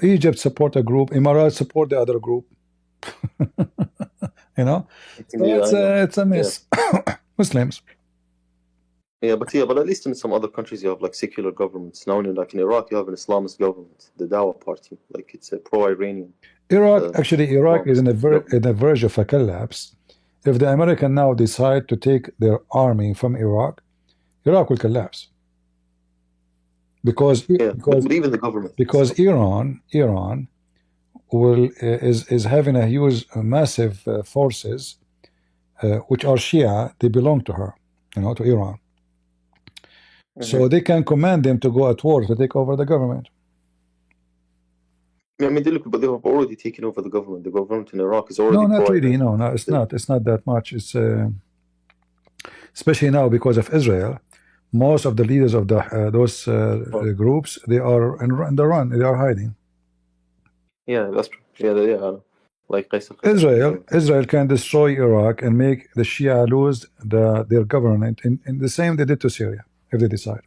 Egypt support a group, Emirat support the other group. You know, so it's a mess. Muslims. Yeah, but at least in some other countries you have like secular governments. Now, like in Iraq, you have an Islamist government, the Dawa party. Like it's a pro-Iranian. Iraq is in the verge of a collapse. If the American now decide to take their army from Iraq will collapse. But even the government. Because Iran is having a huge, massive forces, which are Shia. They belong to her, you know, to Iran. So they can command them to go at war to take over the government. I mean, they have already taken over the government. The government in Iraq is already. No, not really. No, it's not. It's not that much. It's especially now because of Israel. Most of the leaders of those groups, they are in the run. They are hiding. Yeah, that's true. Yeah. Like Israel can destroy Iraq and make the Shia lose their government in the same they did to Syria, if they decide.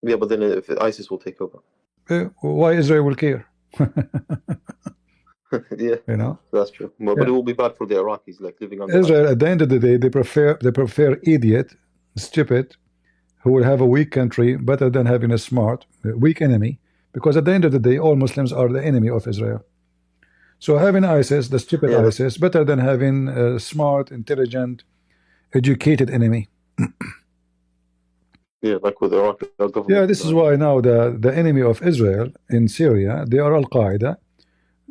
Yeah, but then if ISIS will take over, why Israel will care? Yeah, you know, that's true. But it will be bad for the Iraqis, like living on Israel. At the end of the day, they prefer idiot, stupid, who will have a weak country better than having a smart, weak enemy. Because at the end of the day, all Muslims are the enemy of Israel. So having ISIS, the stupid ISIS, better than having a smart, intelligent, educated enemy. Yeah, like with Iraq. Yeah, this is why now the enemy of Israel in Syria, they are Al-Qaeda.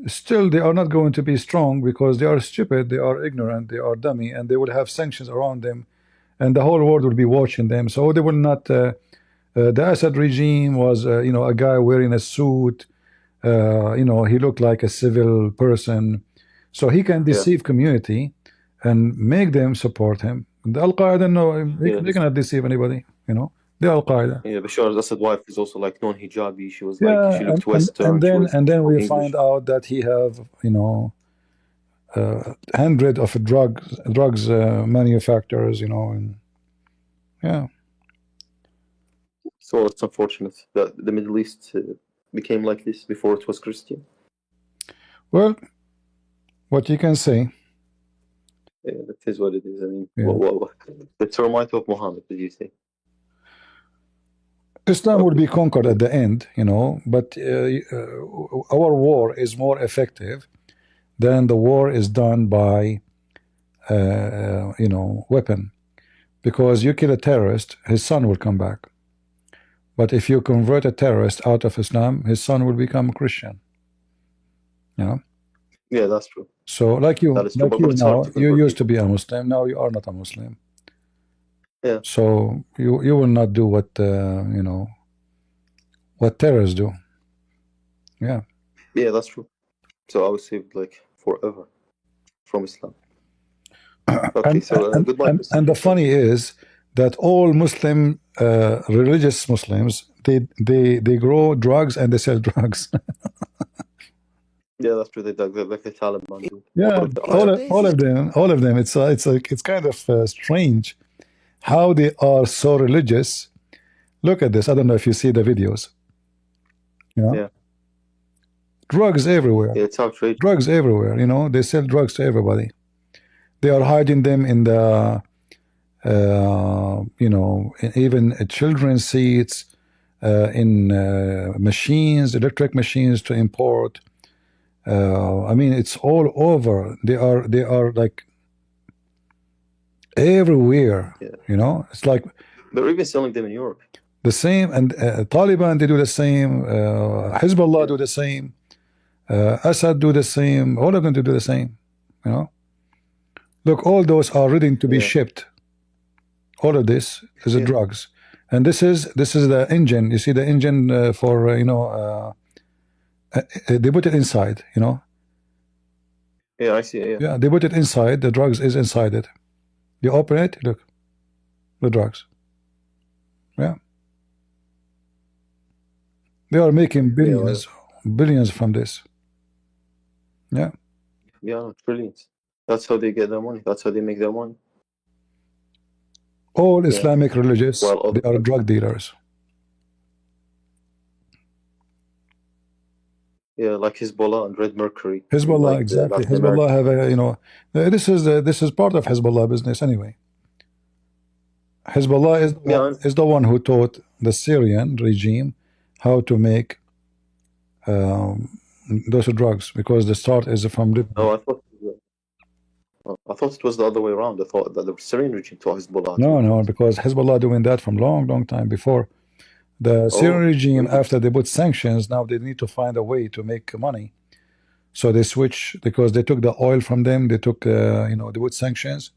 Still, they are not going to be strong because they are stupid, they are ignorant, they are dummy, and they will have sanctions around them, and the whole world will be watching them. So they will not. The Assad regime was, you know, a guy wearing a suit. You know, he looked like a civil person, so he can deceive community and make them support him. The Al-Qaeda, no, they cannot deceive anybody. You know, the Al-Qaeda. Yeah, Bashar al-Assad's wife is also like non-hijabi. She was like she looked Western. And then we find out that he have, you know, hundred of drugs manufacturers. You know, and yeah. So it's unfortunate that the Middle East became like this before it was Christian. Well, what you can say. Yeah, that is what it is. I mean, the termite of Muhammad, did you say? Islam will be conquered at the end, you know, but our war is more effective than the war is done by, you know, weapon. Because you kill a terrorist, his son will come back. But if you convert a terrorist out of Islam, his son will become a Christian. You know? Yeah, that's true. So like you now, you used to be a Muslim, now you are not a Muslim. Yeah. So you will not do what you know, what terrorists do. Yeah. Yeah, that's true. So I was saved like forever from Islam. Okay, so goodbye. And the funny is that all Muslim, religious Muslims, they grow drugs and they sell drugs. Yeah, that's true. Like the Taliban do. Yeah, all of them. It's kind of strange how they are so religious. Look at this. I don't know if you see the videos. Yeah. Drugs everywhere. Yeah, it's outrageous. Drugs everywhere. You know, they sell drugs to everybody. They are hiding them in the, you know, even children's seats, in machines, electric machines to import. I mean, it's all over. They are like everywhere. Yeah. You know, it's like they're even selling them in Europe. The same, and Taliban, they do the same. Hezbollah do the same. Assad do the same. All of them do the same. You know, look, all those are ready to be shipped. All of this is drugs, and this is the engine. You see the engine for you know. They put it inside. You know. Yeah, I see. Yeah, they put it inside. The drugs is inside it. You open it. Look, the drugs. Yeah. They are making billions, billions from this. Yeah. Yeah, trillions. That's how they get their money. That's how they make their money. All Islamic religious, they are drug dealers. Yeah, like Hezbollah and Red Mercury. Hezbollah, like exactly. Hezbollah have a, you know, this is part of Hezbollah business anyway. Hezbollah is the one who taught the Syrian regime how to make those drugs, because the start is from Lebanon. Oh, I thought it was the other way around. I thought that the Syrian regime taught Hezbollah. No, because Hezbollah doing that from long time before. The Syrian regime, after they put sanctions, now they need to find a way to make money. So they switch, because they took the oil from them. They took, you know, they put sanctions.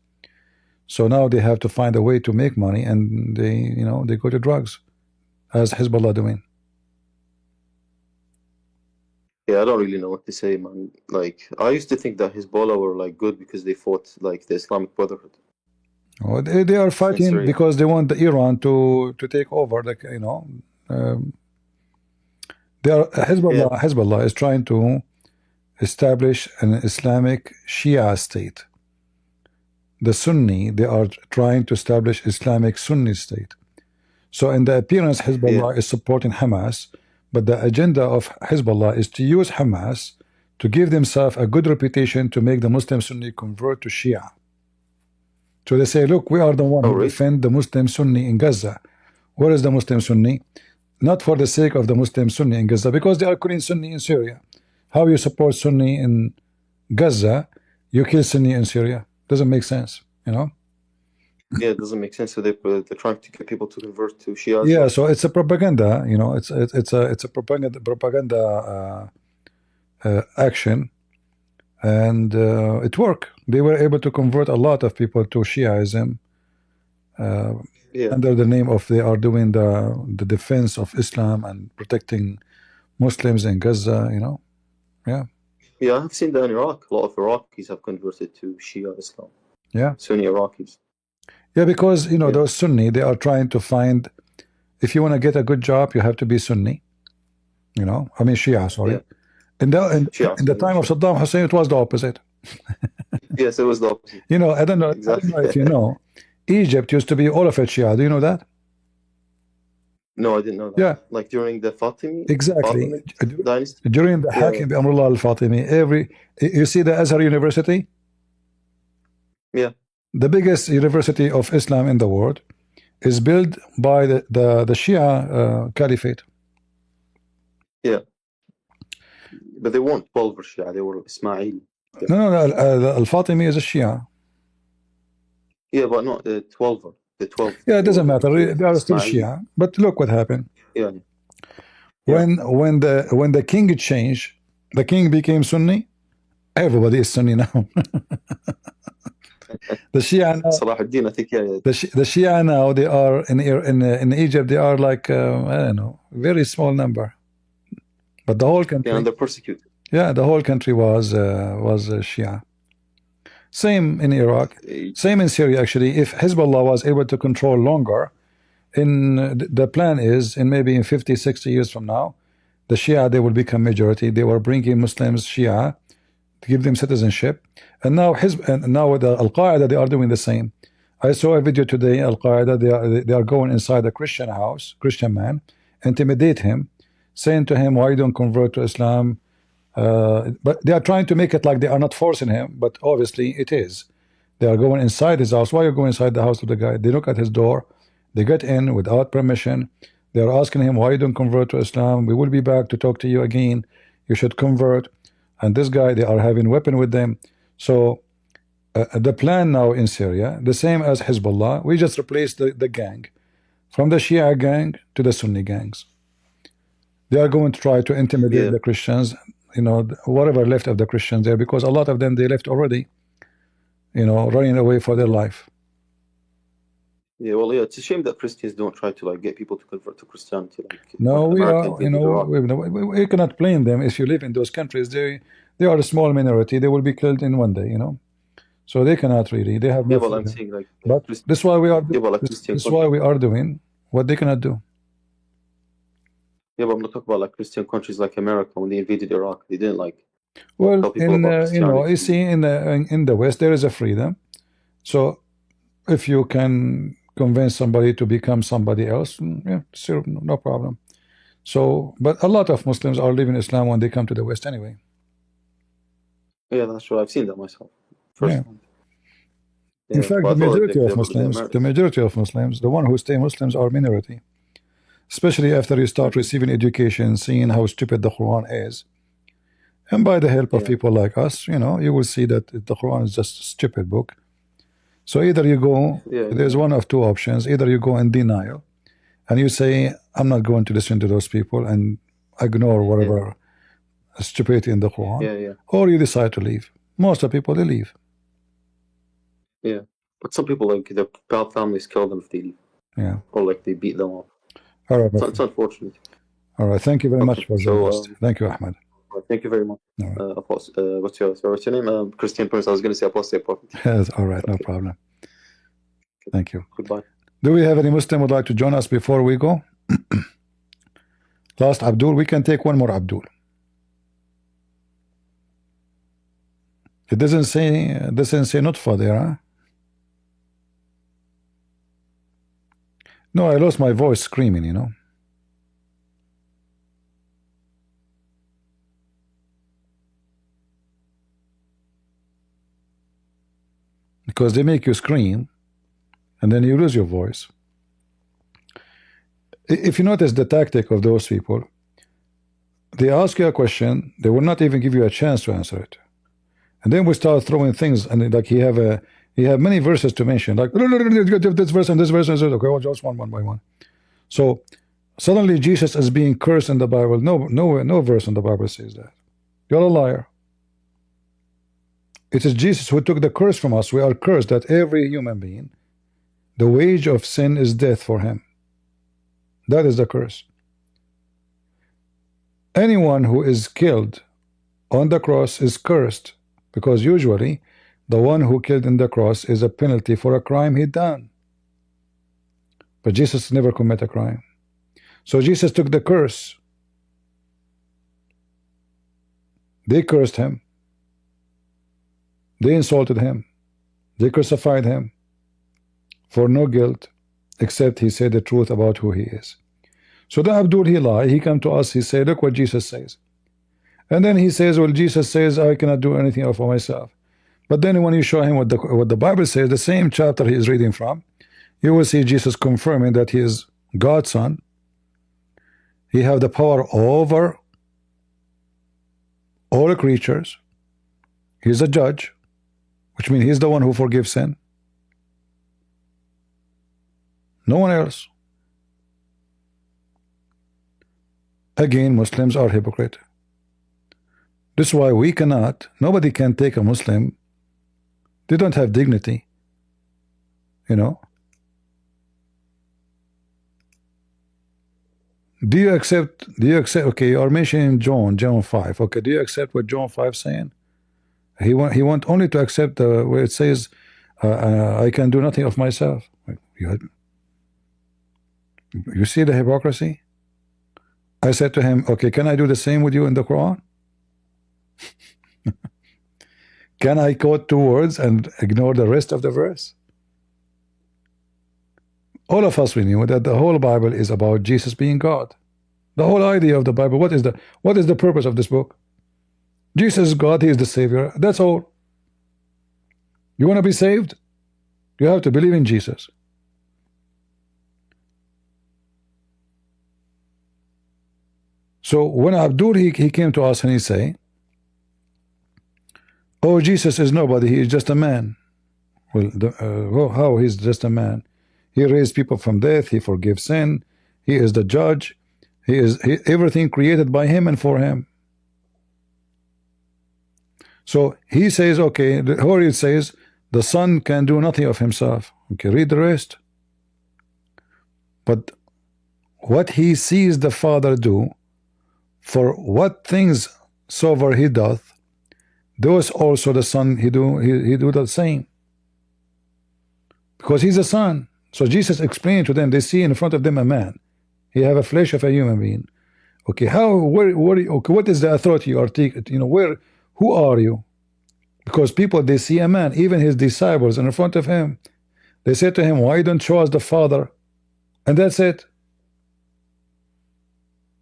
So now they have to find a way to make money, and they, you know, they go to drugs, as Hezbollah doing. Yeah, I don't really know what to say, man. Like, I used to think that Hezbollah were like good because they fought like the Islamic Brotherhood. Oh, they are fighting because they want Iran to take over. Like, you know, they are Hezbollah is trying to establish an Islamic Shia state. The Sunni, they are trying to establish Islamic Sunni state. So in the appearance, Hezbollah is supporting Hamas, but the agenda of Hezbollah is to use Hamas to give themselves a good reputation to make the Muslim Sunni convert to Shia. So they say, look, we are the one who defend the Muslim Sunni in Gaza. Where is the Muslim Sunni? Not for the sake of the Muslim Sunni in Gaza, because they are killing Sunni in Syria. How you support Sunni in Gaza, you kill Sunni in Syria. Doesn't make sense, you know? Yeah, it doesn't make sense. So they're trying to get people to convert to Shia. Yeah, so it's a propaganda, you know. It's a propaganda action, and it worked. They were able to convert a lot of people to Shiaism under the name of they are doing the defense of Islam and protecting Muslims in Gaza, you know. Yeah. Yeah, I've seen that in Iraq. A lot of Iraqis have converted to Shia Islam. Yeah. Sunni Iraqis. Yeah, because, you know, those Sunni, they are trying to find, if you want to get a good job, you have to be Sunni. You know, I mean Shia, sorry. In the time of Saddam Hussein, it was the opposite. Yes, it was the opposite. You know, I don't know if you know, Egypt used to be all of it Shia. Do you know that? No, I didn't know that. Yeah. Like during the Fatimi? Exactly. Dynasty? During the Hakim bi Amrullah al-Fatimi, you see the Azhar University? Yeah. The biggest university of Islam in the world is built by the Shia Caliphate. Yeah. But they weren't 12 Shia, they were Ismaili. Yeah. No, Al-Fatimi is a Shia. Yeah, but not the 12. The 12. Yeah, it doesn't matter. They are still Shia. But look what happened. Yeah. When the king changed, the king became Sunni. Everybody is Sunni now. The Shia now, Salahuddin, I think, the Shia now, they are in Egypt, they are like I don't know, very small number, but the whole country, and they're persecuted. Yeah, the whole country was Shia. Same in Iraq, same in Syria. Actually, if Hezbollah was able to control longer, in the plan is in maybe in 50, 60 years from now, the Shia, they will become majority. They were bringing Muslims, Shia, to give them citizenship, and now now the Al-Qaeda, they are doing the same. I saw a video today. Al-Qaeda, they are going inside a Christian house, Christian man, intimidate him, saying to him, why you don't convert to Islam? But they are trying to make it like they are not forcing him, but obviously it is. They are going inside his house. Why are you going inside the house of the guy? They look at his door, they get in without permission. They are asking him, why you don't convert to Islam? We will be back to talk to you again. You should convert. And this guy, they are having weapon with them. So the plan now in Syria, the same as Hezbollah, we just replaced the gang from the Shia gang to the Sunni gangs. They are going to try to intimidate the Christians, you know, whatever left of the Christians there, because a lot of them, they left already, you know, running away for their life. Yeah, well, yeah, it's a shame that Christians don't try to like get people to convert to Christianity. Like, no, we are, you know, we cannot blame them. If you live in those countries, they are a small minority. They will be killed in one day, you know. So they cannot really. They have no freedom. I'm saying, like, but this is why we are. This is why we are doing what they cannot do. Yeah, but I'm not talking about like Christian countries like America when they invaded Iraq. They didn't like. Well, in you know, you see, in the West there is a freedom. So if you can convince somebody to become somebody else, yeah, sure, no problem. So, but a lot of Muslims are leaving Islam when they come to the West anyway. Yeah, that's true. I've seen that myself. Yeah. In fact, the majority of Muslims, the one who stay Muslims are minority. Especially after you start receiving education, seeing how stupid the Quran is. And by the help of people like us, you know, you will see that the Quran is just a stupid book. So either you go, there's one of two options. Either you go in denial and you say, I'm not going to listen to those people and ignore whatever stupidity in the Quran, or you decide to leave. Most of the people, they leave. Yeah, but some people, like, their families kill them if they leave. Yeah. Or like they beat them up. All right, it's unfortunate. All right, thank you very much for joining us. Thank you, Ahmed. Thank you very much. Right. What's your name? Christian Prince. I was going to say Apostate Prophet. Yes, all right, no problem. Thank you. Goodbye. Do we have any Muslim would like to join us before we go? Last Abdul, we can take one more Abdul. It doesn't say Nutfa there, huh? No, I lost my voice screaming, you know. Because they make you scream and then you lose your voice. If you notice the tactic of those people, they ask you a question, they will not even give you a chance to answer it. And then we start throwing things, and like he have many verses to mention, like this verse and this verse, and okay, well, just one by one. So suddenly Jesus is being cursed in the Bible. No verse in the Bible says that. You're a liar. It is Jesus who took the curse from us. We are cursed, that every human being, the wage of sin is death for him. That is the curse. Anyone who is killed on the cross is cursed, because usually the one who killed in the cross is a penalty for a crime he done. But Jesus never committed a crime. So Jesus took the curse. They cursed him. They insulted him. They crucified him for no guilt, except he said the truth about who he is. So the Abdul, he lied. He come to us, he said, look what Jesus says. And then he says, well, Jesus says I cannot do anything for myself. But then when you show him what the Bible says, the same chapter he is reading from, you will see Jesus confirming that he is God's son. He have the power over all creatures. He's a judge, which means he's the one who forgives sin. No one else. Again, Muslims are hypocrite. This is why we cannot, nobody can take a Muslim. They don't have dignity, you know. Do you accept, okay, you are mentioning John 5. Okay, do you accept what John 5 saying? He want only to accept where it says, I can do nothing of myself. You see the hypocrisy? I said to him, okay, can I do the same with you in the Quran? Can I quote 2 words and ignore the rest of the verse? All of us, we knew that the whole Bible is about Jesus being God. The whole idea of the Bible, what is the purpose of this book? Jesus is God, He is the Savior. That's all. You want to be saved? You have to believe in Jesus. So when Abdul he came to us and he say, oh, Jesus is nobody, he is just a man. Well, how he's just a man? He raised people from death, he forgives sin, he is the judge, he is everything created by him and for him. So he says, okay, or it says the Son can do nothing of himself. Okay, read the rest. But what he sees the Father do, for what things soever he doth, those also the Son he do the same. Because he's a son. So Jesus explained to them, they see in front of them a man. He have a flesh of a human being. Okay, okay, what is the authority you are taking? You know, who are you? Because people, they see a man, even his disciples in front of him. They said to him, why don't you show us the Father? And that's it.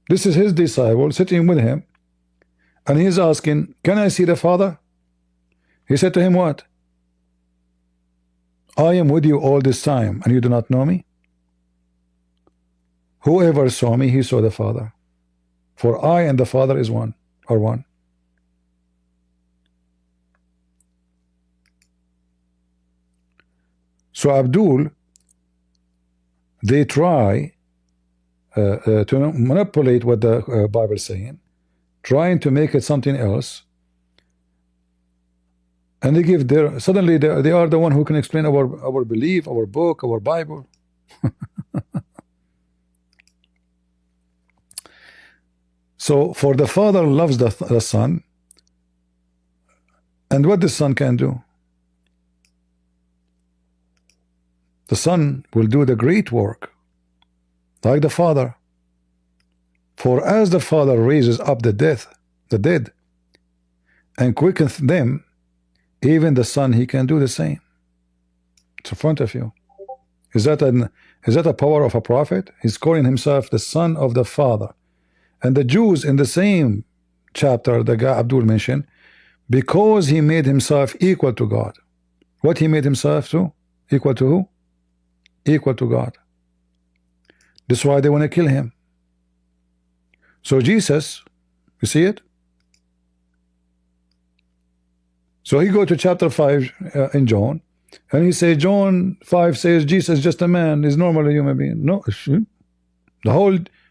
This is his disciple sitting with him, and he's asking, can I see the Father? He said to him, what? I am with you all this time, and you do not know me? Whoever saw me, he saw the Father. For I and the Father is one, or one. So Abdul, they try to manipulate what the Bible is saying, trying to make it something else, and they give suddenly they are the one who can explain our belief, our book, our Bible. So for the Father loves the Son, and what the Son can do, the Son will do the great work like the Father. For as the Father raises up the dead and quickens them, even the Son, he can do the same. It's in front of you. Is that a power of a prophet? He's calling himself the Son of the Father. And the Jews in the same chapter the guy Abdul mentioned, because he made himself equal to God. What he made himself to? Equal to who? Equal to God. That's why they want to kill him. So Jesus, you see it? So he go to chapter 5 in John, and he say John 5 says Jesus is just a man, is normally a human being. No,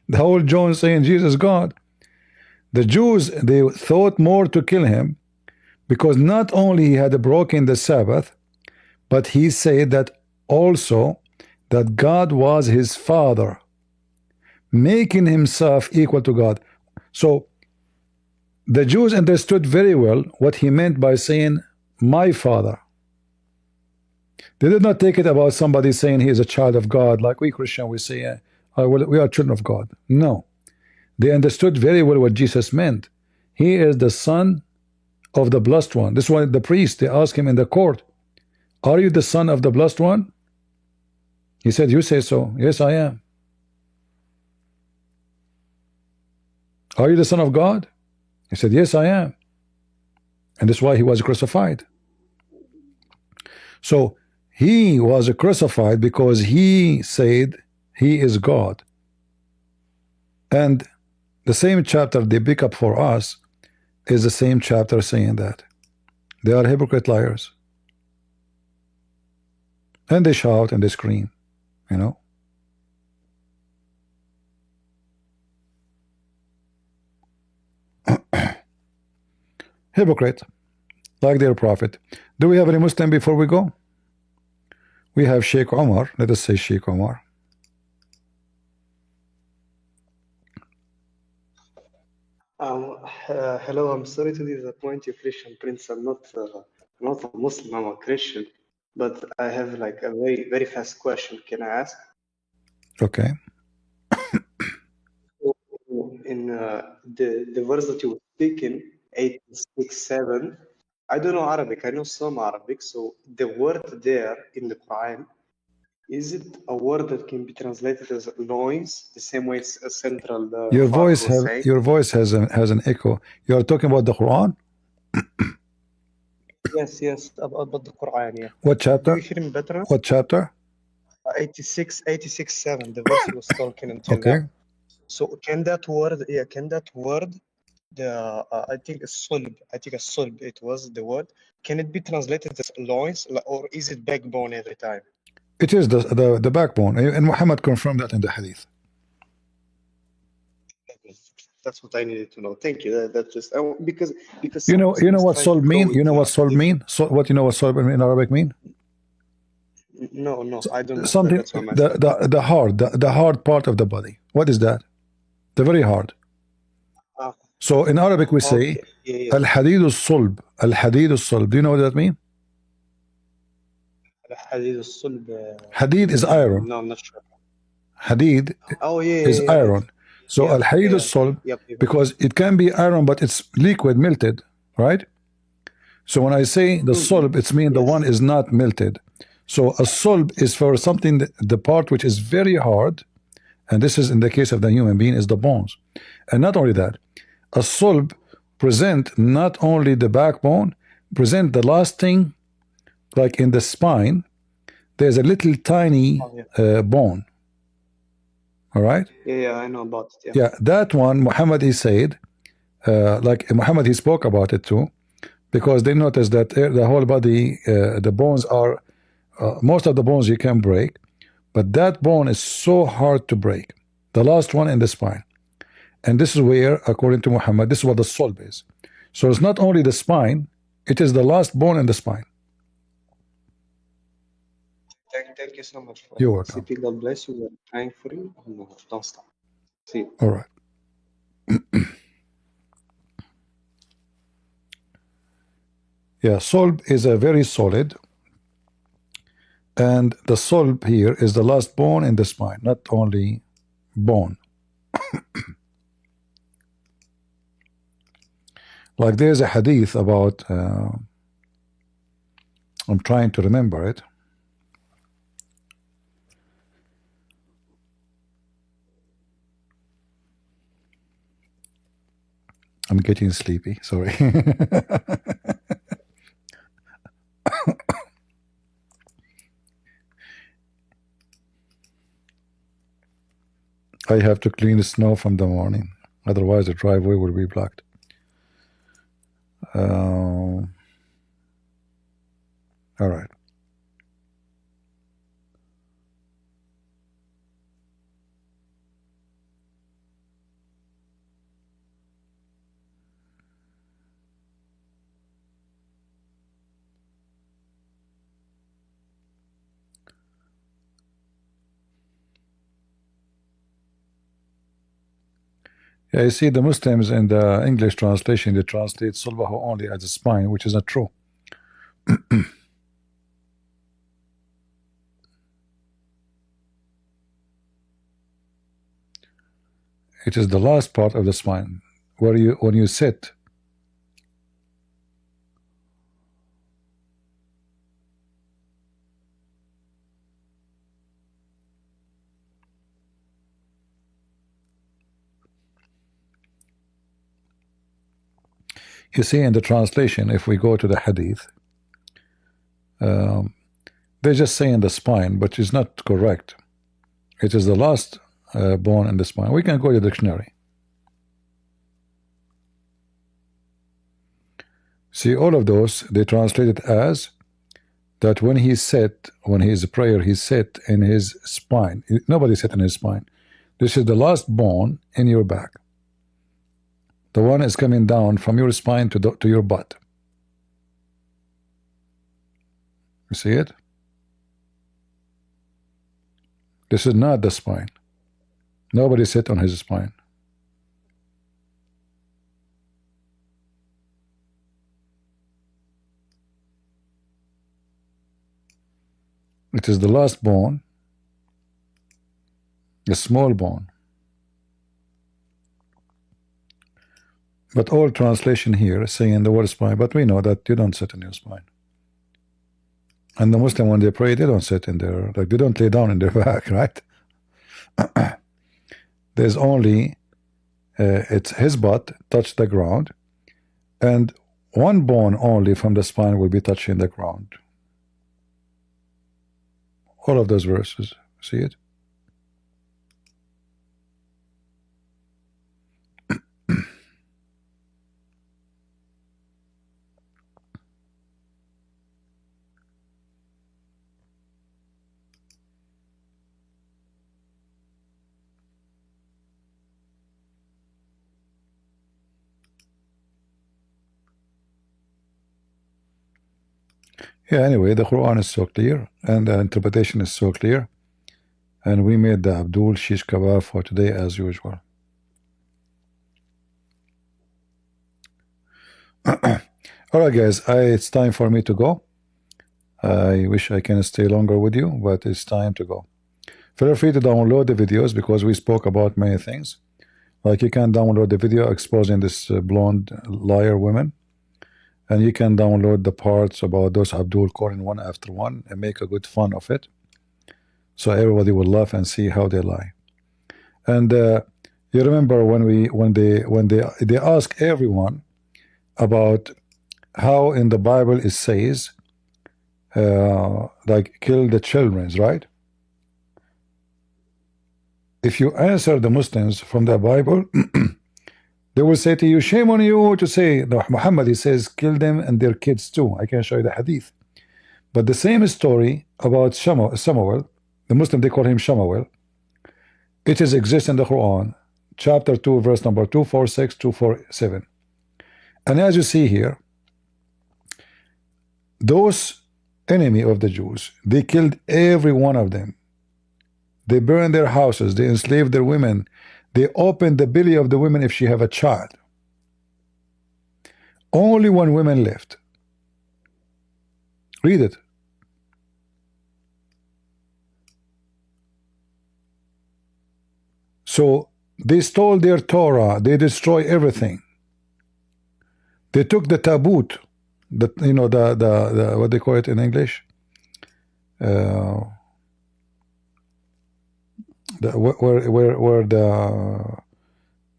the whole John saying Jesus is God. The Jews, they thought more to kill him because not only he had broken the Sabbath, but he said that also that God was his Father, making himself equal to God. So the Jews understood very well what he meant by saying my Father. They did not take it about somebody saying he is a child of God, like we Christian, we say we are children of God. No, they understood very well what Jesus meant. He is the Son of the Blessed One. This one, the priest, they asked him in the court, are you the Son of the Blessed One? He said, you say so. Yes, I am. Are you the Son of God? He said, yes, I am. And that's why he was crucified. So he was crucified because he said he is God. And the same chapter they pick up for us is the same chapter saying that. They are hypocrite liars. And they shout and they scream, you know. Hypocrite, like their prophet. Do we have any Muslim before we go? We have Sheikh Omar. Let us say Sheikh Omar. Hello, I'm sorry to disappoint you, Christian Prince. I'm not a Muslim, I'm a Christian. But I have like a very, very fast question. Can I ask? Okay. In the verse that you were speaking, 867, I don't know Arabic. I know some Arabic. So the word there in the Quran, is it a word that can be translated as loins, the same way a central father was saying? Your voice has an echo. You are talking about the Quran? Yes, about the Quran, yeah. What chapter? Do you hear me better now? What chapter? 86:7, the verse he was talking until Okay. now. So can that word, the I think a sulb, it was the word. Can it be translated as loins, or is it backbone every time? It is the backbone, and Muhammad confirmed that in the hadith. That's what I needed to know. Thank you. That's just because you know what sulb mean? You know what sulb mean? So what you know what sulb in Arabic mean? No, I don't know. Something That's what I'm asking. the hard part of the body. What is that? The very hard. So in Arabic we say al-hadid al-sulb. Al-hadid al-sulb. Do you know what that means? Hadid is iron. No, I'm not sure. Hadid is iron. So al-hadid al-sulb, because it can be iron but it's liquid, melted, right? So when I say the sulb, it's mean the one is not melted. So a sulb is for something, the part which is very hard, and this is in the case of the human being, is the bones. And not only that, a sulb present not only the backbone, present the last thing, like in the spine, there's a little tiny bone. All right? Yeah, I know about it. Yeah, that one, Muhammad, he said, like Muhammad, he spoke about it too, because they noticed that the whole body, the bones are, most of the bones you can break, but that bone is so hard to break, the last one in the spine. And this is where, according to Muhammad, this is what the sulb is. So it's not only the spine, it is the last bone in the spine. Thank you so much for You're welcome. God bless you. We're praying for you. Don't stop. See you. All right. Yeah, sulb is a very solid, and the sulb here is the last bone in the spine, not only bone. Like there's a hadith about, I'm trying to remember it. I'm getting sleepy, sorry. I have to clean the snow from the morning, otherwise the driveway will be blocked. All right. Yeah, you see the Muslims in the English translation, they translate sulbahu only as a spine, which is not true. It is the last part of the spine, where when you sit. You see in the translation, if we go to the hadith, they're just saying the spine, but it's not correct. It is the last bone in the spine. We can go to the dictionary. See, all of those, they translate it as that when he sat, when he is a prayer, he sat in his spine. Nobody sat in his spine. This is the last bone in your back. The one is coming down from your spine to your butt. You see it? This is not the spine. Nobody sat on his spine. It is the last bone, the small bone. But all translation here is saying the word spine, but we know that you don't sit in your spine. And the Muslim, when they pray, they don't sit in their, like, they don't lay down in their back, right? There's only, it's his butt touch the ground, and one bone only from the spine will be touching the ground. All of those verses, see it? Yeah, anyway, the Quran is so clear, and the interpretation is so clear, and we made the Abdul Shish Kebab for today as usual. Alright guys, it's time for me to go. I wish I can stay longer with you, but it's time to go. Feel free to download the videos because we spoke about many things. Like you can download the video exposing this blonde liar women, and you can download the parts about those Abdul calling one after one and make a good fun of it, so everybody will laugh and see how they lie. And you remember when they ask everyone about how in the Bible it says like kill the children, right? If you answer the Muslims from the Bible, they will say to you, shame on you to say that Muhammad, he says kill them and their kids too. I can show you the hadith. But the same story about Samuel, the Muslim, they call him Shamuel, it is exists in the Quran, chapter 2, verse number 246, 247. And as you see here, those enemy of the Jews, they killed every one of them. They burned their houses, they enslaved their women, they opened the belly of the women if she have a child. Only one woman left. Read it. So they stole their Torah, they destroy everything. They took the tabut, the what they call it in English, where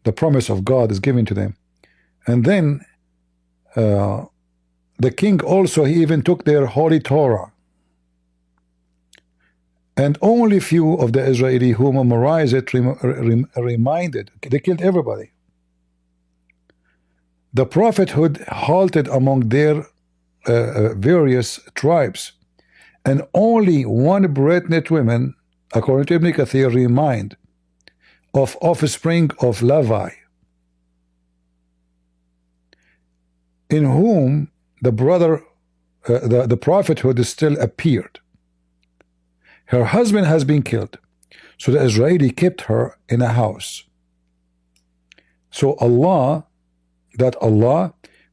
the promise of God is given to them. And then the king also, he even took their holy Torah. And only few of the Israeli who memorized it reminded. They killed everybody. The prophethood halted among their various tribes, and only one pregnant woman, according to Ibn Kathir, remind of offspring of Levi, in whom the the prophethood still appeared. Her husband has been killed, so the Israeli kept her in a house. So Allah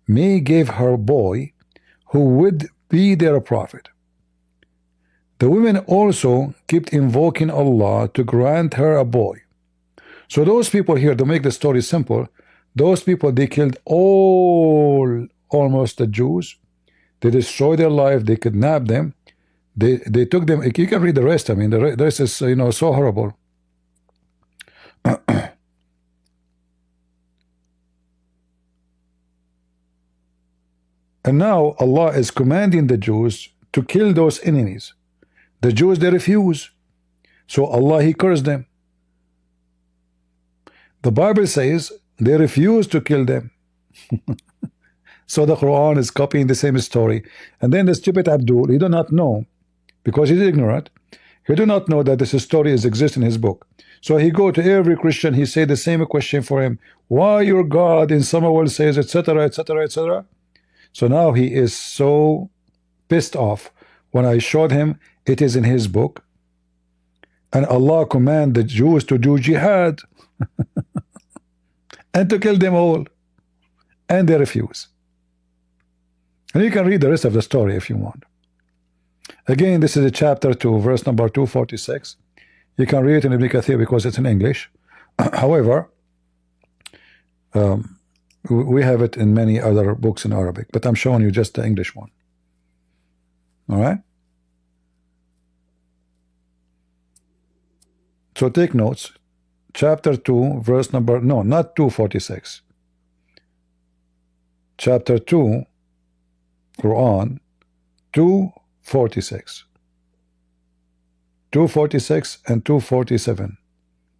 may give her a boy who would be their prophet. The women also kept invoking Allah to grant her a boy. So those people here, to make the story simple, those people, they killed almost the Jews. They destroyed their life. They kidnapped them. They took them. You can read the rest. I mean, the rest is so horrible. And now Allah is commanding the Jews to kill those enemies. The Jews, they refuse. So Allah, he cursed them. The Bible says they refuse to kill them. So the Quran is copying the same story. And then the stupid Abdul, he do not know, because he's ignorant, he do not know that this story exists in his book. So he go to every Christian, he say the same question for him. Why your God in Samuel says, etc., etc., etc. So now he is so pissed off when I showed him it is in his book. And Allah command the Jews to do jihad and to kill them all. And they refuse. And you can read the rest of the story if you want. Again, this is a chapter 2, verse number 246. You can read it in Ibn Kathir because it's in English. However, we have it in many other books in Arabic, but I'm showing you just the English one. All right? So take notes. Chapter 2, verse number, no, not 246. Chapter 2, Quran, 246. 246 and 247.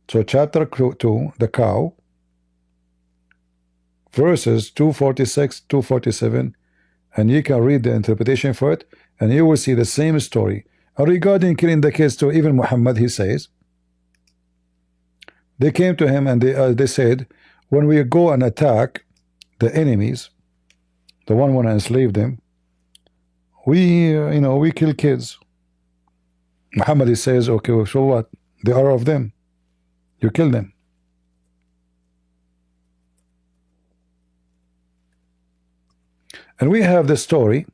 So chapter 2, the cow, verses 246, 247, and you can read the interpretation for it, and you will see the same story. And regarding killing the kids too, even Muhammad, he says, they came to him and they said, when we go and attack the enemies, the one want to enslave them, we we kill kids. Muhammad, he says, okay, so what? They are of them. You kill them. And we have the story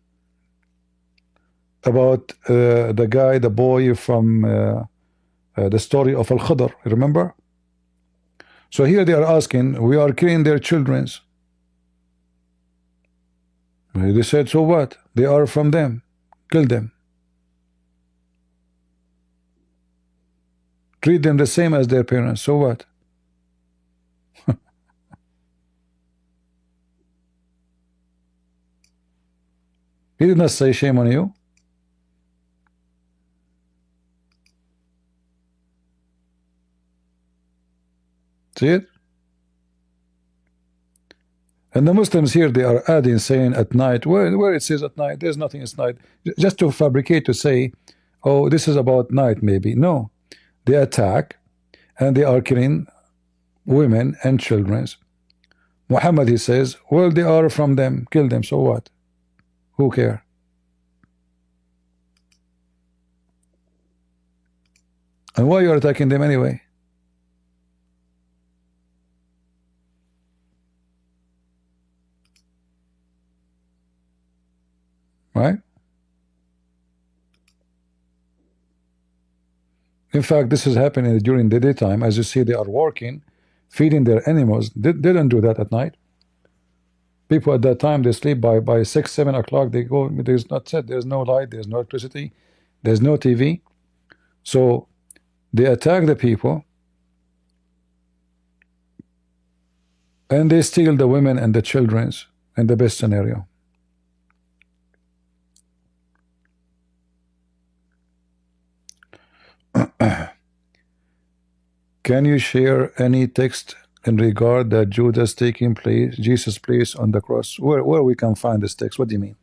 about the guy, the boy from the story of Al-Khadr, remember? So here they are asking, we are killing their children. They said, so what? They are from them. Kill them. Treat them the same as their parents. So what? He did not say shame on you. See it? And the Muslims here, they are adding, saying at night, where it says at night, there's nothing at night. Just to fabricate, to say, oh, this is about night maybe. No. They attack, and they are killing women and children. Muhammad, he says, well, they are from them. Kill them. So what? Who care? And why you are attacking them anyway? Right? In fact, this is happening during the daytime. As you see, they are working, feeding their animals. They don't do that at night. People at that time, they sleep by 6, 7 o'clock. They go, there's not set, there's no light, there's no electricity, there's no TV. So they attack the people, and they steal the women and the children in the best scenario. Can you share any text in regard that Judas taking place, Jesus' place on the cross? Where we can find this text? What do you mean?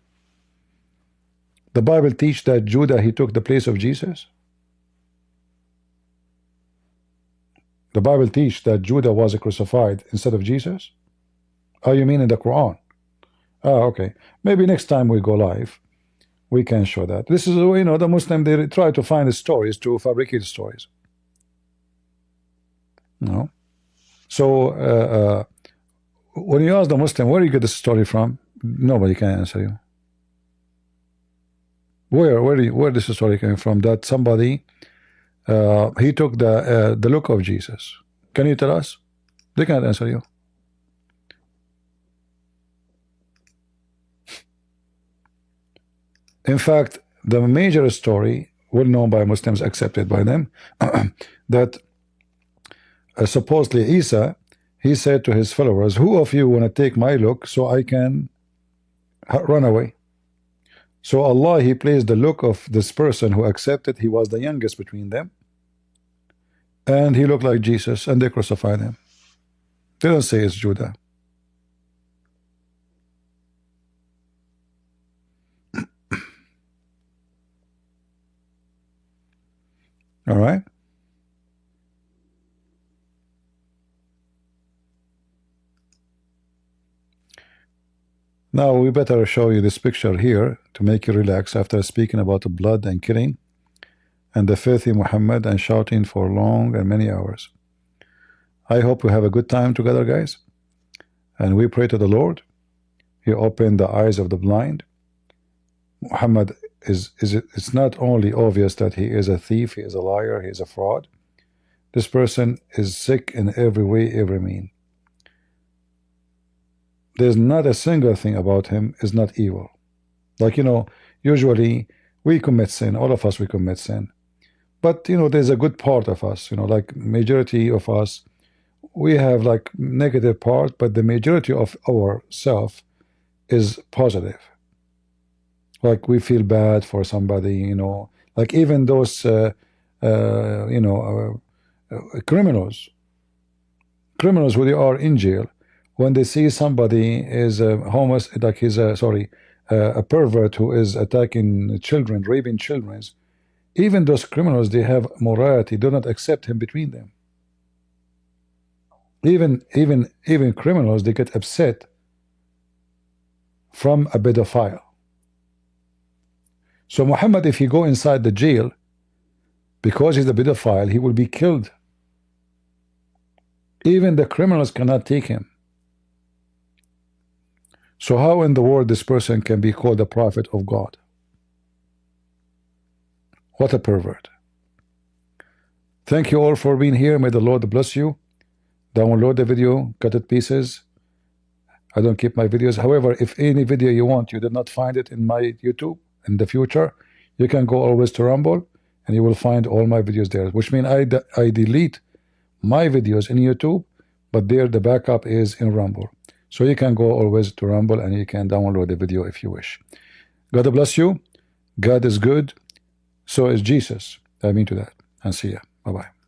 The Bible teach that Judah, he took the place of Jesus? The Bible teach that Judah was crucified instead of Jesus? Oh, you mean in the Quran? Oh, okay. Maybe next time we go live, we can show that. This is, the Muslim, they try to find the stories, to fabricate stories. No. So when you ask the Muslim, where you get this story from? Nobody can answer you. Where this story came from? That somebody he took the look of Jesus. Can you tell us? They can't answer you. In fact, the major story, well known by Muslims, accepted by them, that supposedly Isa, he said to his followers, who of you want to take my look so I can run away? So Allah, he placed the look of this person who accepted. He was the youngest between them, and he looked like Jesus, and they crucified him. They don't say it's Judah. All right. Now we better show you this picture here to make you relax after speaking about the blood and killing and the filthy Muhammad and shouting for long and many hours. I hope we have a good time together, guys, and we pray to the Lord. He opened the eyes of the blind. Muhammad it's not only obvious that he is a thief, he is a liar, he is a fraud. This person is sick in every way, every mean. There's not a single thing about him is not evil. Like, you know, usually we commit sin, all of us, we commit sin. But, you know, there's a good part of us, you know, like majority of us, we have like negative part, but the majority of our self is positive. Like we feel bad for somebody, you know, like even those, criminals who they are in jail, when they see somebody is a like he's a pervert who is attacking children, raping children, even those criminals, they have morality, do not accept him between them. Even criminals, they get upset from a pedophile. So Muhammad, if he go inside the jail because he's a pedophile, he will be killed. Even the criminals cannot take him. So how in the world this person can be called a prophet of God? What a pervert. Thank you all for being here. May the Lord bless you. Download the video, cut it pieces. I don't keep my videos. However, if any video you want, you did not find it in my YouTube in the future, you can go always to Rumble and you will find all my videos there, which means I delete my videos in YouTube, but there the backup is in Rumble. So you can go always to Rumble and you can download the video if you wish. God bless you. God is good. So is Jesus. I mean to that. And see ya. Bye-bye.